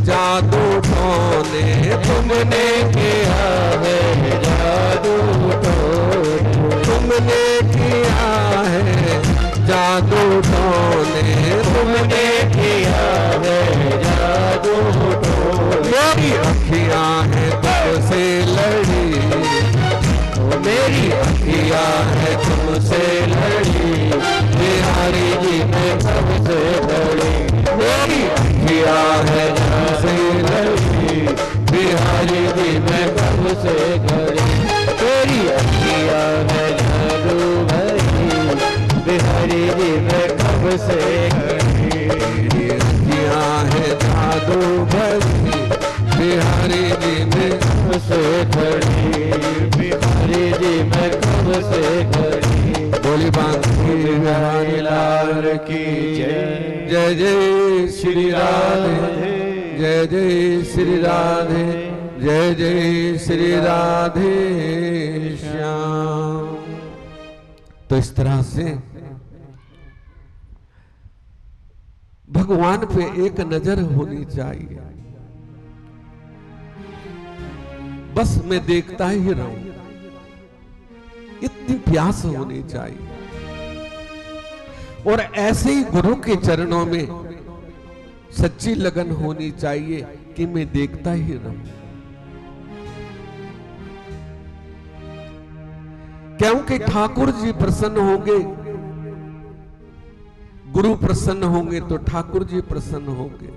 जादू टोने, तुमने किया है जादू टोने, तुमने किया है जादू टोने, तुमने किया है जादू टोने। मेरी अखियां है तुमसे लड़ी, मेरी अखियां है तुमसे लड़ी, बिहारी जी मैं कब से खड़ी। मेरी अखियां है तुमसे लड़ी, बिहारी जी मैं कब से खड़ी। तेरी अखियां है जादू भरी, बिहारी जी मैं कब से खड़ी। मेरी अखियां है जादू भरी, बिहारी जी ने कब से खड़ी, बिहारी जी मैं कब से खड़ी। बोली बांकी बिहारी लाल की जय। जय जय श्री राधे, जय जय श्री राधे, जय जय श्री राधे श्याम। तो इस तरह से भगवान पे एक नजर होनी चाहिए, बस मैं देखता ही रहूं, इतनी प्यास होनी चाहिए। और ऐसे ही गुरु के चरणों में सच्ची लगन होनी चाहिए कि मैं देखता ही रहूं। क्योंकि ठाकुर जी प्रसन्न होंगे, गुरु प्रसन्न होंगे तो ठाकुर जी प्रसन्न होंगे,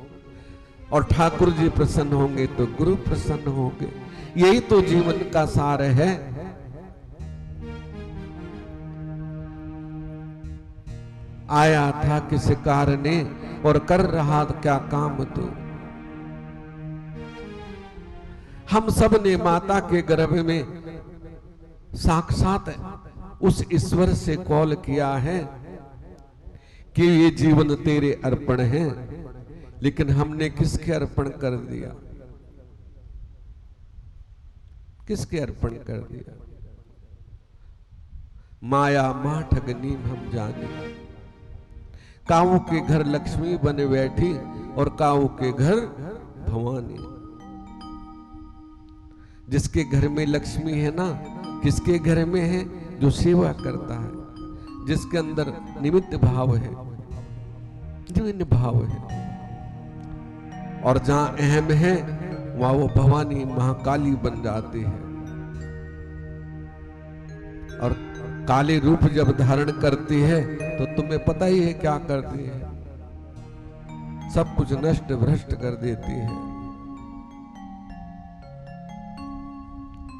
और ठाकुर जी प्रसन्न होंगे तो गुरु प्रसन्न होंगे। यही तो जीवन का सार है। आया था किस कारणे और कर रहा क्या काम तू। हम सब ने माता के गर्भ में साक्षात उस ईश्वर से कॉल किया है कि ये जीवन तेरे अर्पण है, लेकिन हमने किसके अर्पण कर दिया? किसके अर्पण कर दिया? माया मां ठगनीम हम जाने। काऊ के घर लक्ष्मी बने बैठी और काऊ के घर भवानी। जिसके घर में लक्ष्मी है ना, किसके घर में है? जो सेवा करता है, जिसके अंदर निमित्त भाव है, निमित्त भाव है। और जहां अहम है वहां वो भवानी महाकाली बन जाती है। और काली रूप जब धारण करती है तो तुम्हें पता ही है क्या करती है, सब कुछ नष्ट भ्रष्ट कर देती है।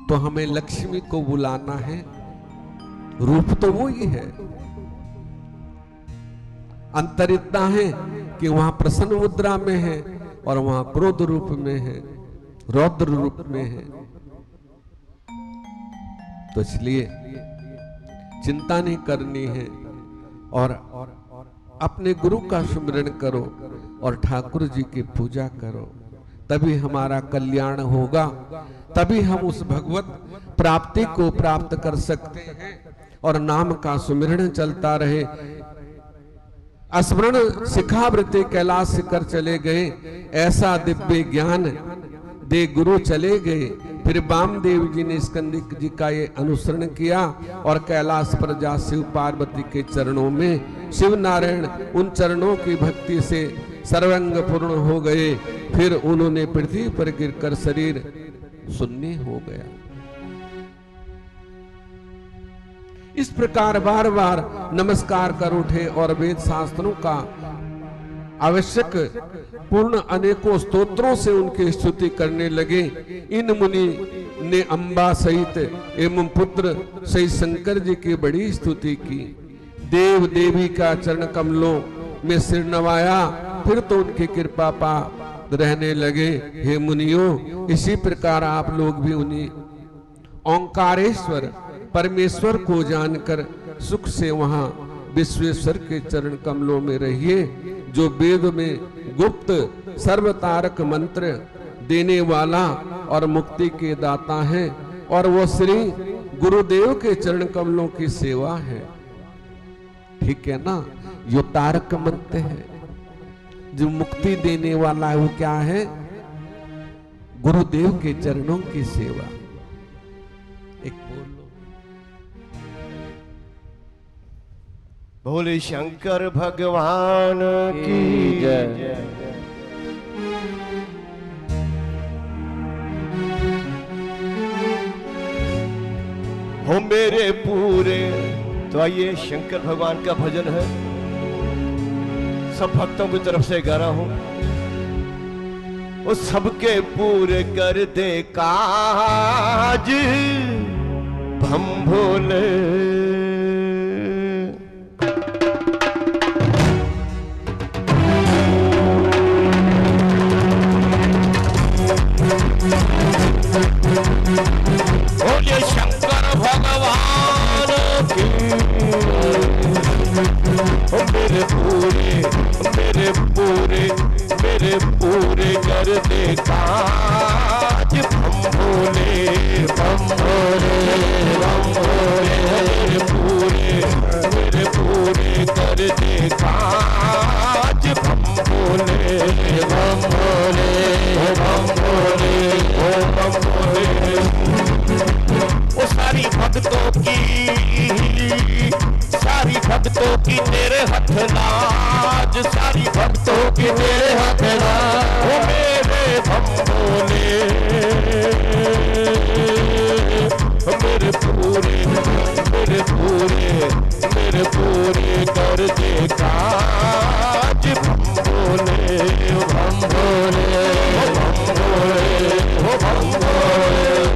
तो हमें लक्ष्मी को बुलाना है, रूप तो वो ही है। अंतर इतना है कि वहां प्रसन्न मुद्रा में है और वहां क्रोध रूप में है, रौद्र रूप में है। तो इसलिए चिंता नहीं करनी है और अपने गुरु का सुमिरन करो और ठाकुर जी की पूजा करो, तभी हमारा कल्याण होगा, तभी हम उस भगवत प्राप्ति को प्राप्त कर सकते हैं। और नाम का सुमिरन चलता रहे। स्मरण शिखावृत्ति कैलाश कर चले गए, ऐसा दिव्य ज्ञान दे गुरु चले गए। फिर वामदेव जी ने स्कंदिक जी का ये अनुसरण किया और कैलाश पर जा शिव पार्वती के चरणों में शिव नारायण उन चरणों की भक्ति से सर्वांग पूर्ण हो गए। फिर उन्होंने पृथ्वी पर गिरकर शरीर शून्य हो गया। इस प्रकार बार बार नमस्कार कर उठे और वेद शास्त्रों का आवश्यक पूर्ण अनेकों स्तोत्रों से उनकी स्तुति करने लगे। इन मुनि ने अंबा सहित एवं पुत्र सहित शंकर जी की बड़ी स्तुति की। देव देवी का चरण कमलों में सिर नवाया, फिर तो उनकी कृपा पा रहने लगे। हे मुनियों, इसी प्रकार आप लोग भी उन्हीं ओंकारेश्वर परमेश्वर को जानकर सुख से वहां विश्वेश्वर के चरण कमलों में रहिए, जो वेद में गुप्त सर्वतारक मंत्र देने वाला और मुक्ति के दाता है। और वो श्री गुरुदेव के चरण कमलों की सेवा है। ठीक है ना? जो तारक मंत्र है, जो मुक्ति देने वाला है, वो क्या है? गुरुदेव के चरणों की सेवा। एक बोल लो, बोले शंकर भगवान की जय। हो मेरे पूरे। तो आइए, शंकर भगवान का भजन है, सब भक्तों की तरफ से गा रहा हूं। वो सबके पूरे कर दे काज हम भोले। बोले शंकर भगवान की। मेरे पूरे मेरे पूरे मेरे पूरे कर दे काज हम भोले बम भोले बम भोले। मेरे पूरे कर दे काज हम भोले बम भोले बम भोले बम भोले। वो सारी भक्तों की तेरे हाथ नाज, सारी भक्तों की तेरे हाथ नाज। वो मेरे बम भोले मेरे पूरे मेरे पूरे मेरे पूरे कर दे काज बम भोले बम भोले बम भोले बम भोले।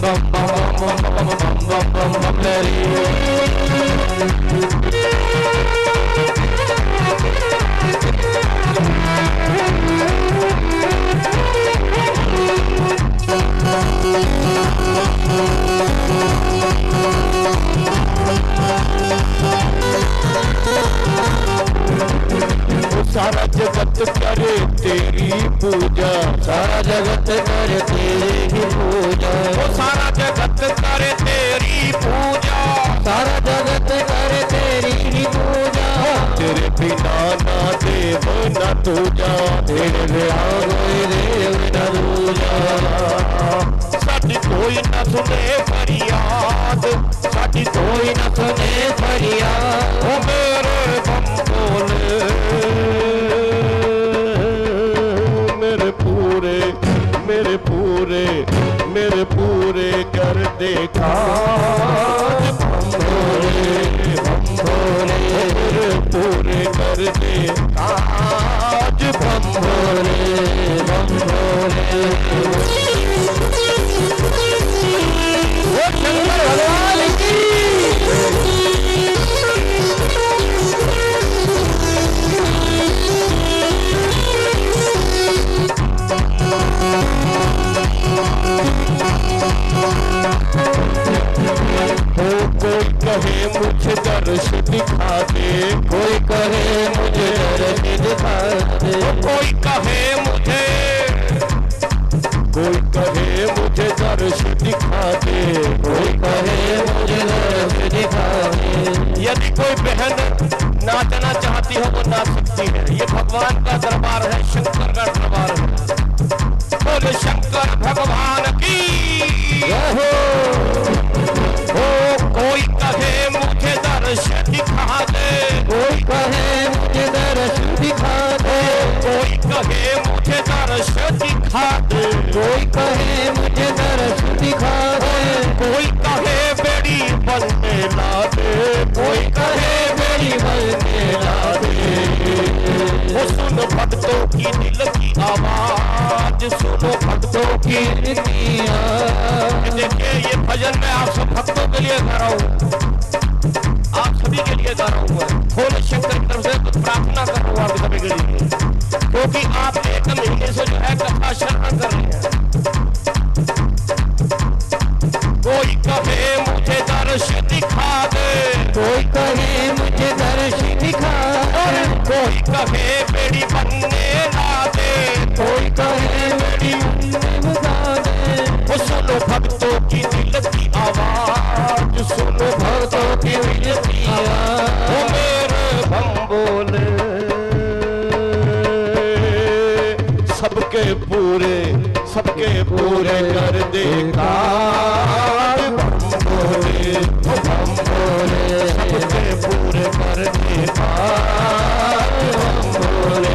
bum bum bum bum bum bum bum bum lari सारा जगत करे तेरी पूजा, सारा जगत करे तेरी ही पूजा, ओ सारा जगत करे तेरी पूजा, सारा जगत करे तेरी ही पूजा, तेरे बिना ना देव ना दूजा, तेरे बिना कोई देव न दूजा, साडी कोई ना सुने फरियाद, साडी कोई न सुने फरियाद, ओ मेरे बम बोले, मेरे पूरे मेरे पूरे मेरे पूरे कर दे काज, बम भोले मेरे पूरे कर दे काज, बम भोले वो शंकर भगवान की कोई कहे मुझे दर्श दिखा दे, कोई कहे मुझे दर्श दिखा दे, कोई कहे मुझे दर्श दिखा दे, कोई कहे मुझे दर्श दिखा दे, यदि कोई बहन नाचना चाहती हो वो नाच सकती है। ये भगवान का दरबार है, शंकर का दरबार है। बोले शंकर भगवान की जय हो। ओ कोई कहे मुझे दर्श दिखा दे, कोई कहे मुझे दर्श दिखा दे, कोई कहे मुझे दर्श दिखा दे, कोई कहे मुझे दर्श दिखा दे, कोई कहे बेड़ी बनने ला दे, कोई कहे मेरी बनने ला दे, वो सुन भक्तों की दिल की आवाज, सुनो भक्तों की। दुनिया देखिए ये भजन मैं आप सब भक्तों के लिए गा रहा हूँ, आप सभी के लिए गा रहा हूँ मैं। भोले शंकर की तरफ से कुछ प्रार्थना कर रहा हूँ आप सभी के लिए, क्योंकि आप एक महीने से जो है कथा श्रवण कर रहे हैं। कोई कहे मुझे दर्श दिखा दे, कोई कहे मुझे दर्श दिखा दे, कोई कहे बेड़ी बनने ला दे, कोई कहे मेरी बनने बता दे, वो सुनो भक्तों की दिल की आवाज, सुनो भक्तों की दिल की आवाज, वो मेरे बम बोले सबके पूरे कर दे काज, बम बोले ओ बम बोले सबके पूरे कर दे काज, बम बोले।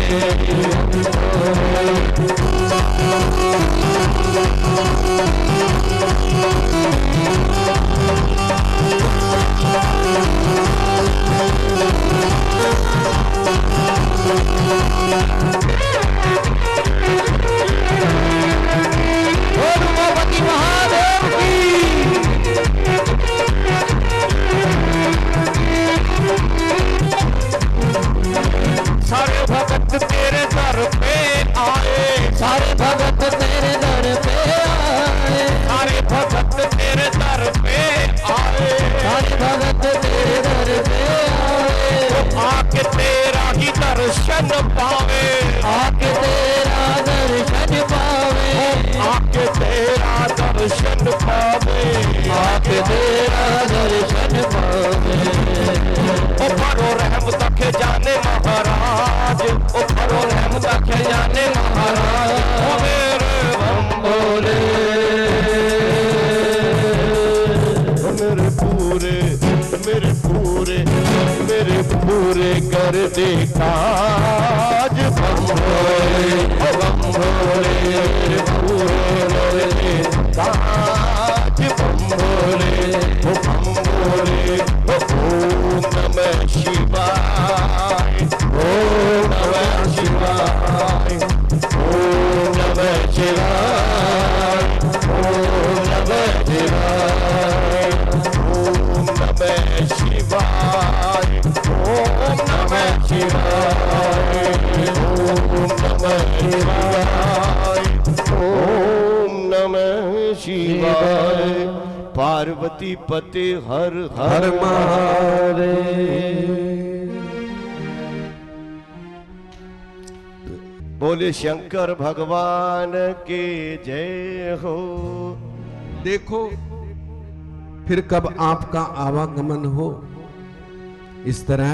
बोल उमापति महादेव की। सारे भगत तेरे दर पे आए, सारे भगत तेरे दर पे आए, सारे भगत तेरे दर पे आए, सारे भगत तेरे दर पे आए, आके तेरा ही दर्शन पावे, आके तेरा दर्शन पावे, आके तेरा दर्शन पावे, आके तेरा दर्शन पावे, ओ भरो रहम तक जाने महाराज, ओ भरो रहम तक जाने महाराज, ओ मेरे बम बोले मेरे पूरे कर दे काज, बम भोले ओ बम भोले मेरे पूरे कर दे काज, बम भोले ओ बम भोले ओ ओम नमः शिवाय, ओम नमः शिवाय, ओम नमः शिवाय, ओम नमः शिवाय। पार्वती पति हर हर हर मारे। बोले शंकर भगवान के जय हो। देखो फिर कब आपका आवागमन हो। इस तरह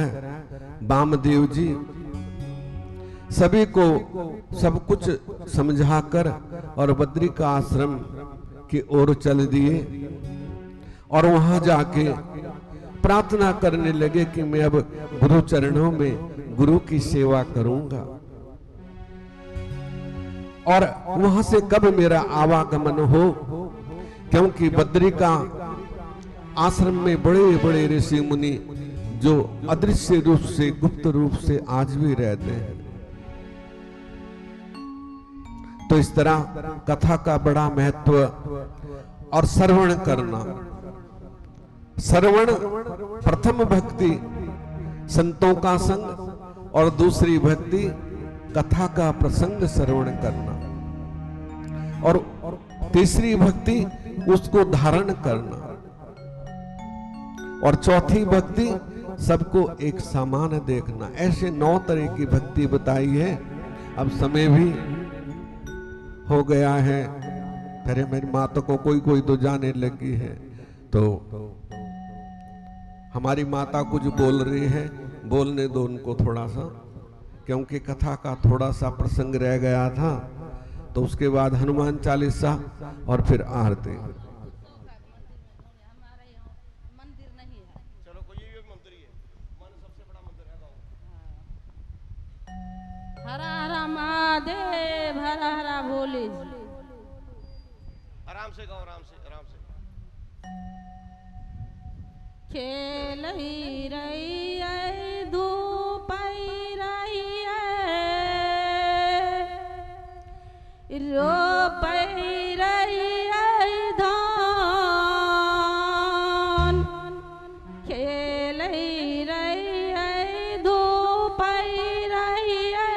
वामदेव जी सभी को सब कुछ समझाकर और बद्री का आश्रम की ओर चल दिए और वहां जाके प्रार्थना करने लगे कि मैं अब गुरु चरणों में गुरु की सेवा करूंगा और वहां से कब मेरा आवागमन हो, क्योंकि बद्री का आश्रम में बड़े बड़े ऋषि मुनि जो अदृश्य रूप से गुप्त रूप से आज भी रहते हैं। तो इस तरह कथा का बड़ा महत्व और श्रवण करना। श्रवण प्रथम भक्ति संतों का संग और दूसरी भक्ति कथा का प्रसंग श्रवण करना और तीसरी भक्ति उसको धारण करना और चौथी भक्ति सबको एक समान देखना। ऐसे 9 तरह की भक्ति बताई है। अब समय भी हो गया है। अरे मेरी माता को कोई तो जाने लगी है, तो हमारी माता कुछ बोल रही है, बोलने दो उनको थोड़ा सा, क्योंकि कथा का थोड़ा सा प्रसंग रह गया था। तो उसके बाद हनुमान चालीसा और फिर आरती। हरा हरा महादेव, हरा हरा भोले जी। आराम से गाओ, आराम से, आराम से। खेल ही रही है, धूप ही रही है, रोप ही रही है धान। खेल ही रही है, धूप ही रही है,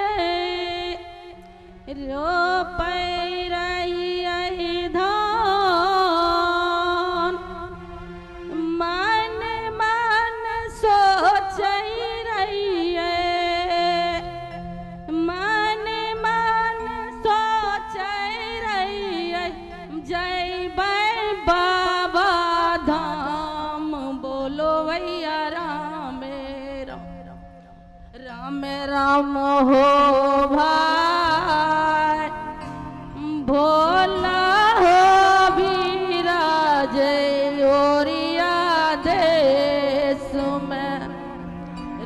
रोप ही रही है धान। मन मन सोच ही रही है, मन मन सोच ही रही है, जय बै बाबा धाम। बोलो भैया राम राम, राम राम हो भाई, भोला हो विराज ओरिया देश में।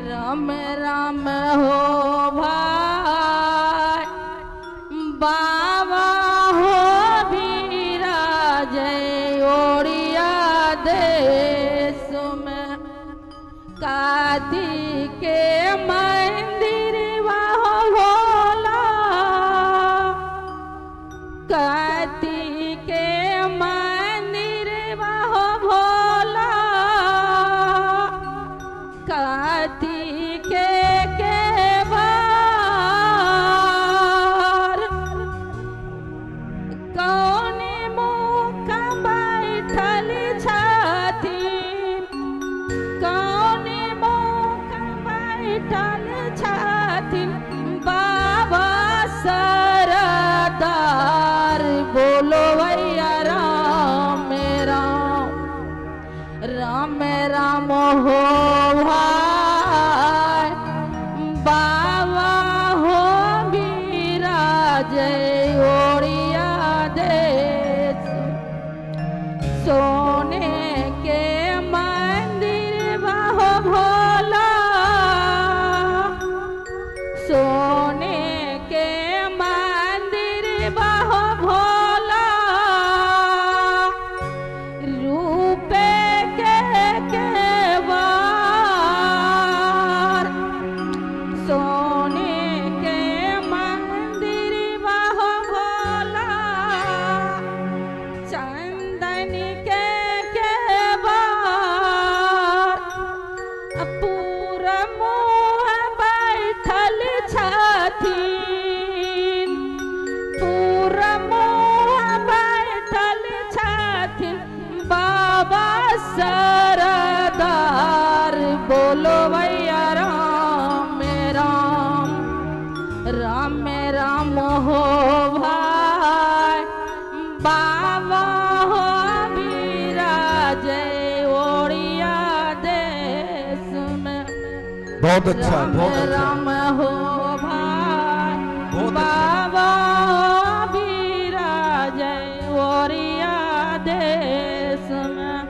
राम राम हो भाई, बाबा हो विराज ओरिया देश में। काती के मंदिर वह भोला, काती के मंदिर वह भोला, काती के बार कौन मुख बैठल छथिन, कौन मुख बैठल छथिन, बाबा सरदार। बोलो भैया राम राम, राम राम हो भाई, बाबा हो विराज ओरिया देश। सोने के मंदिर वह भोला, सोने के मंदिर वह भोला, रूपे के बार सरदार बोलो भैया राम राम में राम हो भाई बाबा हो विराजे ओड़िया देश में। बहुत अच्छा, बहुत अच्छा। राम हो भाई बहुत बाबा विराजे ओड़िया देश में।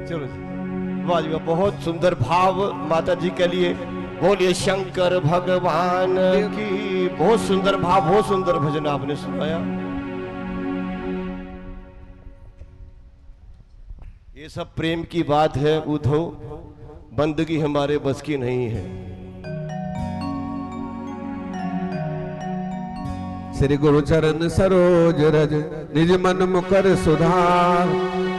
चलो जी, वाह जी वाह, बहुत सुंदर भाव माता जी के लिए। बोलिए शंकर भगवान की। बहुत सुंदर भाव, बहुत सुंदर भजन आपने सुनाया। ये सब प्रेम की बात है उद्धव, बंदगी हमारे बस की नहीं है। श्री गुरु चरण सरोज रज निज मन मुकर सुधार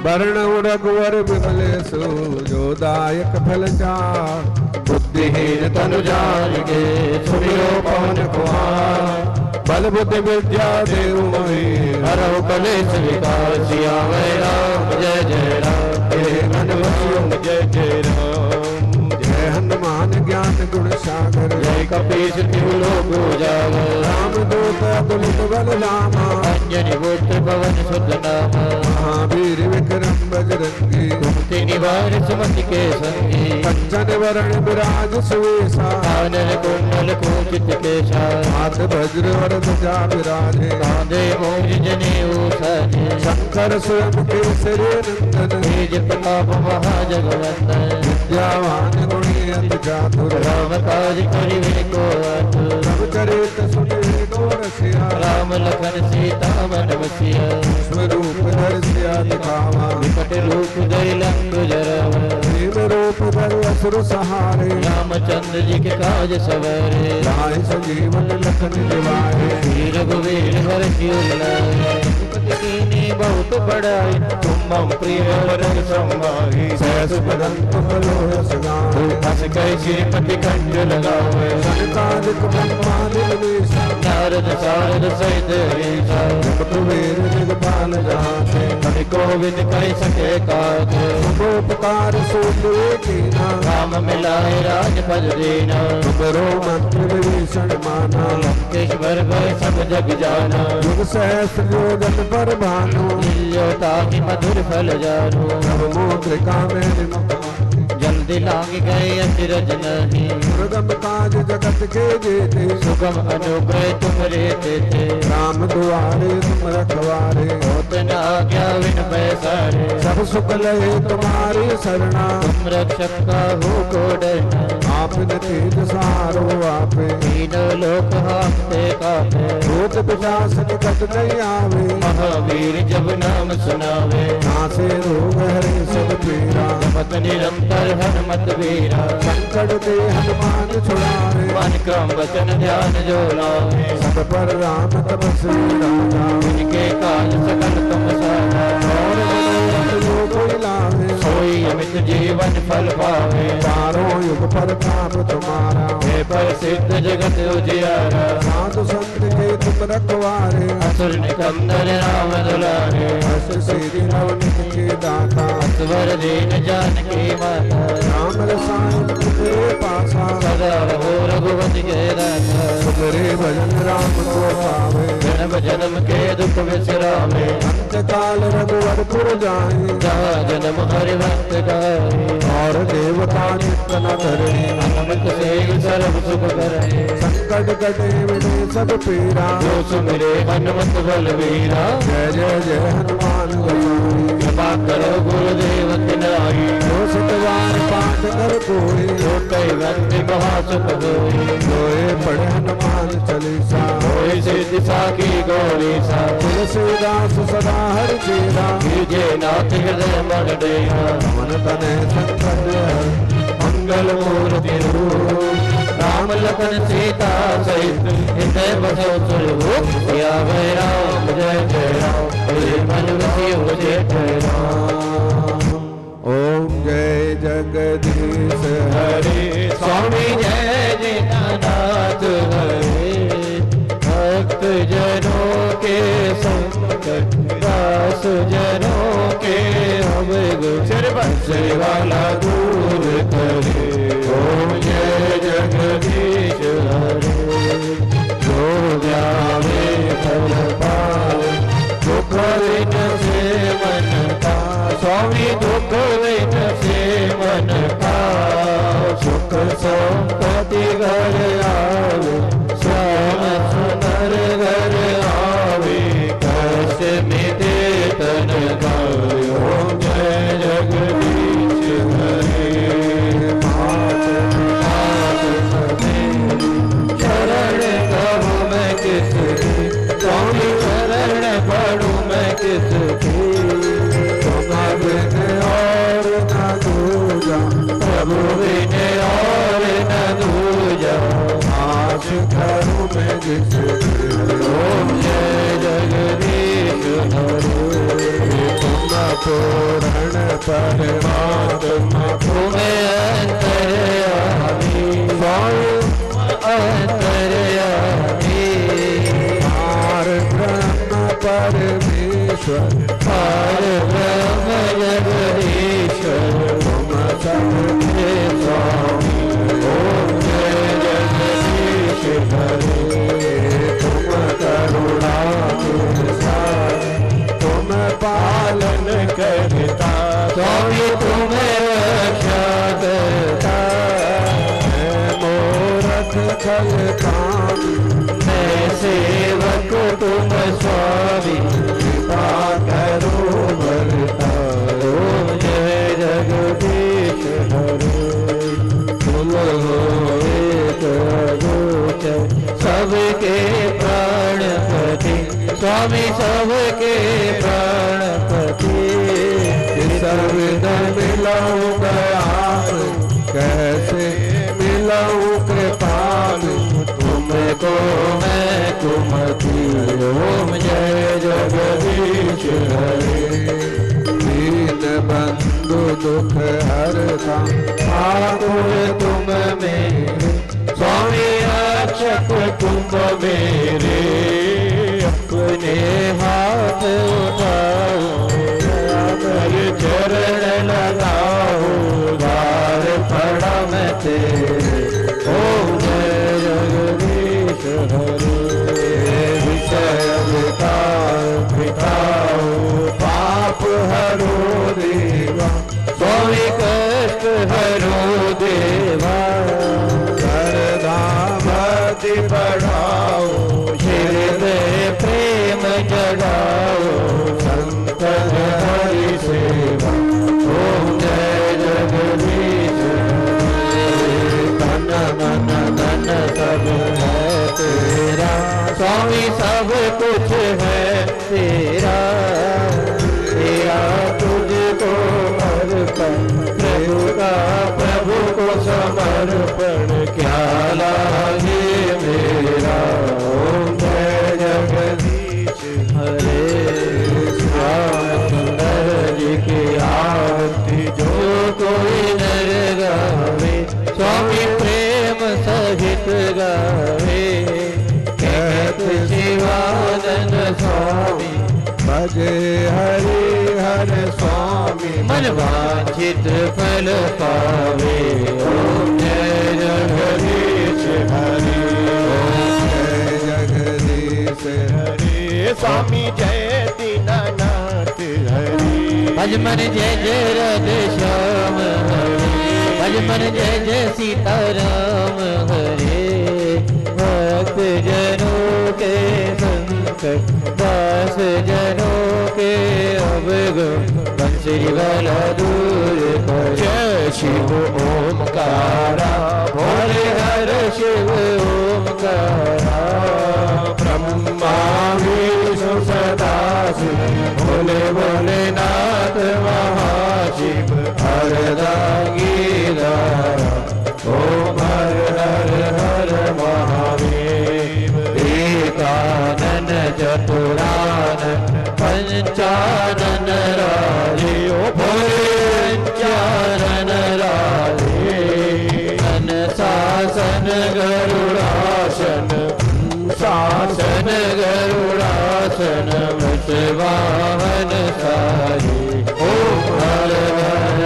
वर्ण रघुवर विमलेशु जो दायक फल चार। बुद्धिहीन तनु जानिके सुमिरो पवन कुमार बल बुद्धि विद्या देव मोहि हरहु कलेश विकार। सियावै राम जय जय राम हे हनुमान जय जय राम। जय हनुमान ज्ञान गुण सागर जय कपीश तिहु लोक उजागर। राम दूत अतुलित बल धामा अंजनी पुत्र पवन सुत नामा। महावीर विक्रम बजरंगी कुमति निवार सुमति के संगी। कंचन वरण विराज सुवेशा कानन कुंडल कुंचित केशा। हाथ वज्र और ध्वजा विराजे कांधे मोज जनेऊ साजे। शंकर स्वयं केसरी नंदन तेज प्रताप महाजगवंदन। विद्यावान गुणी अति चातुर राम काज करिवे को आतुर। सब चरित सुनिए को रसिया राम लखन सीता मन बसिया। स्वरूप धर सिया दिखावा विकट रूप धरि लंक जरावा। भीम रूप धर असुर सहारे रामचंद्र जी के काज सवारे। लाए संजीवन लखन निवारे श्री रघुवीर हर्षि उल्लास। कीनी बहुत बड़ाई तुम मम प्रिय भरत समाहि। सहस बदन तुमलो सगाए हस कहि श्रीपति कंठ लगावे। संतानिक ब्रह्मादि निवेशा नारद सारद सहित हरीसा। कुबेर दिगपाल जाते कवि कोविद कहि सके काके। उपकार सूर्य कीना राम मिलाए राजपद दीना। तुमरो मंत्र विभीषण माना लंकेश्वर भय सब जग जाना। युग सहस्र योजन पर भानु ताकि मधुर फल जानो। मुद्रिका में निमुख जल्दी लांग गए अचरज नहीं। दुर्गम काज जगत के जेते सुगम अनुग्रह तुमरे देते। राम दुआरे तुम रखवारे होत न आज्ञा विन पैसारे। सब सुख लहे तुम्हारी शरणा तुम रक्षक काहू को डरना। आपने तेज सहारो आपे तीनों लोक हांकते कापे। भूत पिशाच निकट नहीं आवे महावीर जब नाम सुनावे। नासे रोग हरे सब पीरा जपत निरंतर हनुमत वीरा। संकट ते हनुमान छुड़ावे मन क्रम वचन ध्यान जो लावे। सब पर राम तपस्वी राजा इनके काज सकल तुम साधा। और मनोरथ जो कोई लावे सोई अमित जीवन फल पावे। चारों युग पर ताप तुम्हारा हे प्रसिद्ध जगत उजियारा। साधु संत के तुम रखवारे असुर निकंदन राम दुलारे। हर्ष सिद्धि नवनित के दाता असवर दीन जानकी माता। राम रसायन तुझे पासा सदा रहो रघुपति के दाता। तुमरे भजन राम को पावे जन्म जन्म के दुख विश्रामे। अंत काल रघुवर पुर जाए जहाँ जन्म हरि भक्त गाए। और देवता चित्त न धरे हनुमत से सर्व सुख करे। संकट कटे मिटे सब पीरा जो सुमिरे हनुमत बलवीरा। जय जय जय हनुमान गोसाई कृपा करो गुरुदेव की नाई। जो सतवार पाठ कर कोई जो कई बंदी महासुख होई। सोए पढ़े हनुमान चालीसा होई सिद्धि साकी गौरी सा। तुलसीदास सदा हर चेरा कीजे नाथ हृदय मन डेरा। मन तने संकट मंगल मूर्ति रूप राम लखन सीता सहित हृदय बसो सुरभूप। सियावै राम जय जय राम हे मन बसियो जय जय राम। ओम जय जगदीश हरे स्वामी जय दीनानाथ हरे। भक्त जनों के संकट दास जनों बंसरी वाला दूर करे। ओम जय जगदीश हरे। जो ध्यावे फल पावे दुख विन से मन का। स्वामी दुख विन से मन का। सुख संपत्ति घर आवे श्याम सुंदर घर आवे। कष्ट मिटे तन गावे। ओम जय जगदीश हरे। शरण कहूँ मैं किसकी स्वामी शरण पढ़ूँ मैं किसकी। तुम बिन और न दूजा प्रभु बिन और न दूजा। आश करूँ मैं किसकी। ओम जय जगदीश हरे। तुम पूर्ण परमात्मा तुम्हें अंतर्यामी। अंतर्यामी पार ब्रह्म परमेश्वर। पार ब्रह्म जगदीश्वर। तुम सबके स्वामी। ओम जय जगदीश हरे। तुम करुणा तुम पालन करता। स्वामी तुम्हें रक्षा करता। मोरख छल काम मैं सेवक तुम स्वामी। कृपा करो भरता। ओम जय जगदीश हरे। तुम हो एक गोचर सबके प्राणपति। स्वामी सबके प्राणपति। सर्वदा मिलाऊं आप कैसे मिलाऊं कृपाल। तुमको मैं तुमकी। ओम जय जगदीश हरे। दीन बंधु दुख हरता ठाकुर तुम मेरे। स्वामी रक्षक तुम मेरे। अपने हाथ उठाओ कर चरण लगाओ। द्वार पड़ा मैं तेरे। ओम जय जगदीश हरे। विषय बिताओ पाप हरो देवा। स्वामी कष्ट हरो देवा। श्रद्धा भक्ति बढ़ाओ हृदय प्रेम जगाओ। संत हरि सेवा। ओम जय जगदीश हरे। तन मन धन सब है तेरा। स्वामी सब कुछ है तेरा। तेरा तुझको अर्पण प्रभु का प्रभु को समर्पण। क्या लागे मेरा। ओम जय जगदीश हरे। श्याम सुंदर जी की आरती जो कोई नर गावे। स्वामी प्रेम सहित गावे। कहते शिवानंद स्वामी भजे हरि हर स्वामी। मन वांछित फल पावे। ओम जय जगदीश हरे। ओम जय जगदीश हरे। स्वामी जय दीनानाथ हरे। भज मन जय जय राधे श्याम हरे। भज मन जय जय सीताराम हरे। भक्त जनों के संकट दास जनों के अवगुण। बंसरी वाला दूर कर। जय शिव ओमकारा भोले हर शिव ओमकारा। ब्रह्मा विष्णु सदा शिव। भोले भोलेनाथ महाशिव। हरदांगी धारा। ओम हर हर हर महादेव। एकानन चतुरानन पंचानन राजे। ओ भोले पंचानन राजे। अन शासन गरुड़ासन। शासन गरुड़ासन। मृत वाहन सारे। ओम हर हर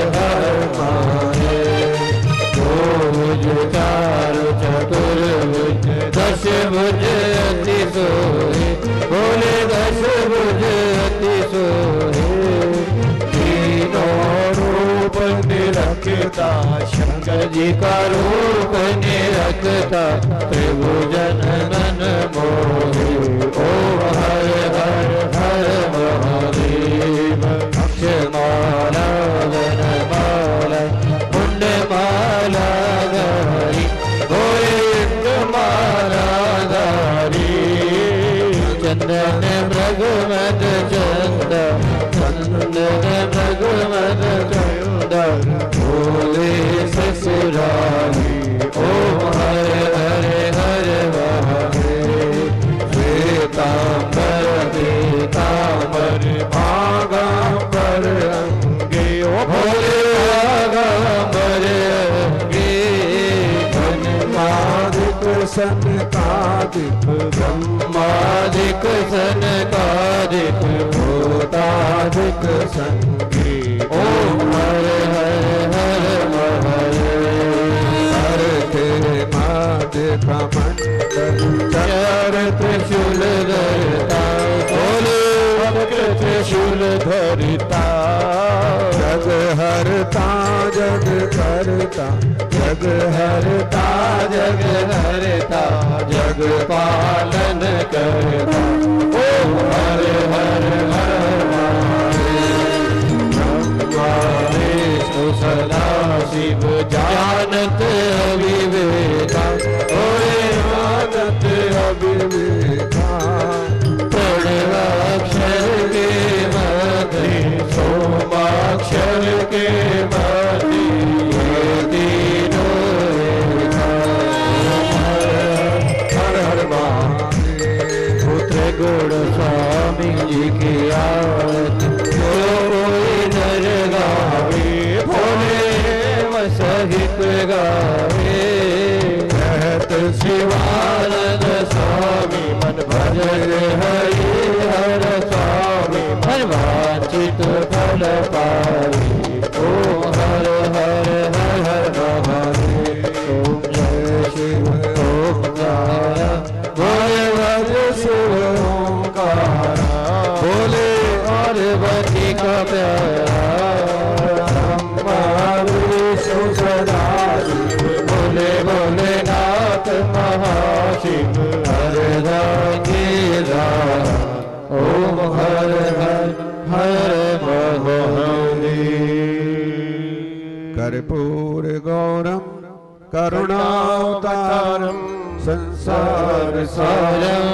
जी का रूप निरखता त्रिभुजन मन मोहे। ओम हर हर हर महादेव। अक्षमाला वनमाला पुण्यमाला धारी गोविंदमाला धारी। चंदन मृगमद चंद चंदन मृगमद चंद भोले ससुरारी। ओम हर हर हर महादेव। श्वेतांबर पीतांबर भागांबर अंगे ओ भोले भागांबर अंगे। ब्रह्मादिक सनकादिक ब्रह्मादिक सनकादिक भूतादिक संगे। ओम हर हर हर महादेव। हर तेरे माथे का मंडल चार त्रिशूल धरता बोले त्रिशूल धरता। जग हरता जग करता जग हरता जग हरता जग पालन करता। ओम हर हर हर महादेव। ब्रह्मा विष्णु सदा शिव जानत अविवेका। ओरे जानत अविवेका। प्रणवाक्षर के मध्य सोमाक्षर के मध्य ये तीनों रेखा। हर हर महादेव। पुत्र गुण स्वामी जी की आरती जो कोई नर गावे भोले सहित गावे। कहत शिवानंद स्वामी मन भजन हरि हर स्वामी मन वांछित फल पावे। ओम हर हर हर हर महादेव। ओम जय शिव ओंकारा बोले भज शिव ओंकारा बोले और बची का प्यारा। बोले बोले नाथ महाशिव हरदांगीरा। ओम हर हर हर महादेव। कर्पूर गौरम करुणावतारम संसार सारं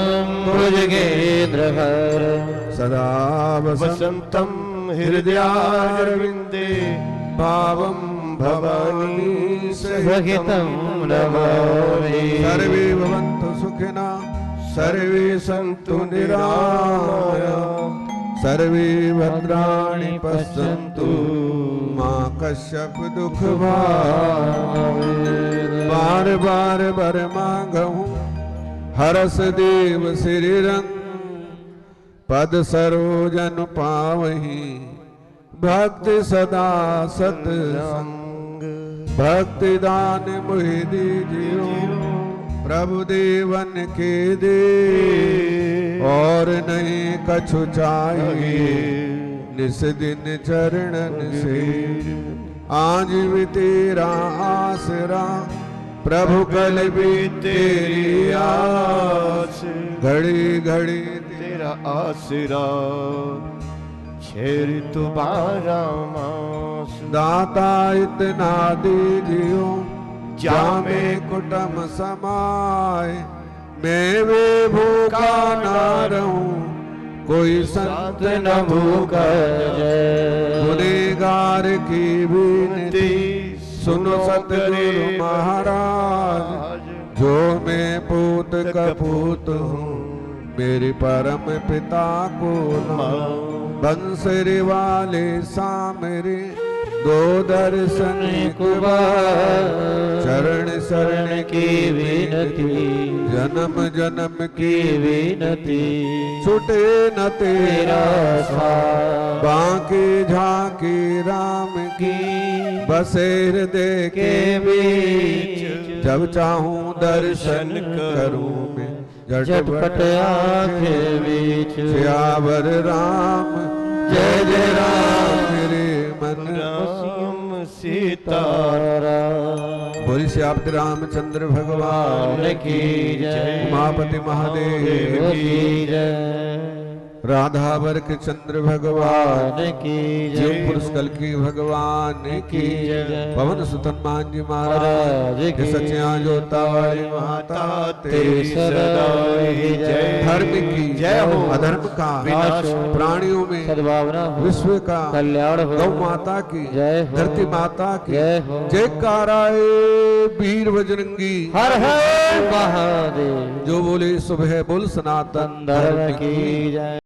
भुजगेन्द्रहरं सदा वसंतम हृदयारविंदे भावं भवानी सहितं नमामि। सर्वे भवन्तु सुखिना सर्वे सन्तु निरामया सर्वे भद्राणि पश्यन्तु मा कश्चित् दुःख भाग्। बार बार वर मांगहूँ हरस देव श्रीरंग पद सरोजन पावही भक्ति सदा सतसंग। भक्ति दान मुहि दीजियो प्रभु देवन के दे और नहीं कछु चाहिए निस दिन चरणन से। आज भी तेरा आसरा प्रभु कल भी तेरी आस घड़ी घड़ी तेरा आसरा शेर तुम्हारा मास। दाता इतना दीजियो जामे कुटम समाए मैं वे भूखा ना रहूं कोई संत न भूखा जाए। गुनेगार की विनती सुनो सतगुरु महाराज जो मैं पूत कपूत हूँ मेरे परम पिता को ना। बंसरी वाले सामरे दो दर्शन चरण शरण की विनती जन्म जन्म की विनती छूटे न तेरा साथ। बांकी झांकी राम की बसेर दे के बीच जब चाहूं दर्शन करूं मैं झटपट आंखें बीच। सियावर राम जय जय राम मेरे मन राम सीताराम। श्याप्ति रामचंद्र भगवान की जय। उमापति महादेव की जय। राधावर के चंद्र भगवान की जीव जय। पुरुष कल की भगवान की जय। पवन सुतन मान जी महाराज महाराज की सचिया जोता वाली माता तेरी सदा ही जय। धर्म की जय हो। अधर्म का विनाश हो। प्राणियों में सद्भावना हो। विश्व का कल्याण हो। गौ माता की जय हो। धरती माता की जय हो। जयकाराए वीर बजरंगी हर हर महादेव। जो बोले सुबह बोल सनातन धर्म की जय।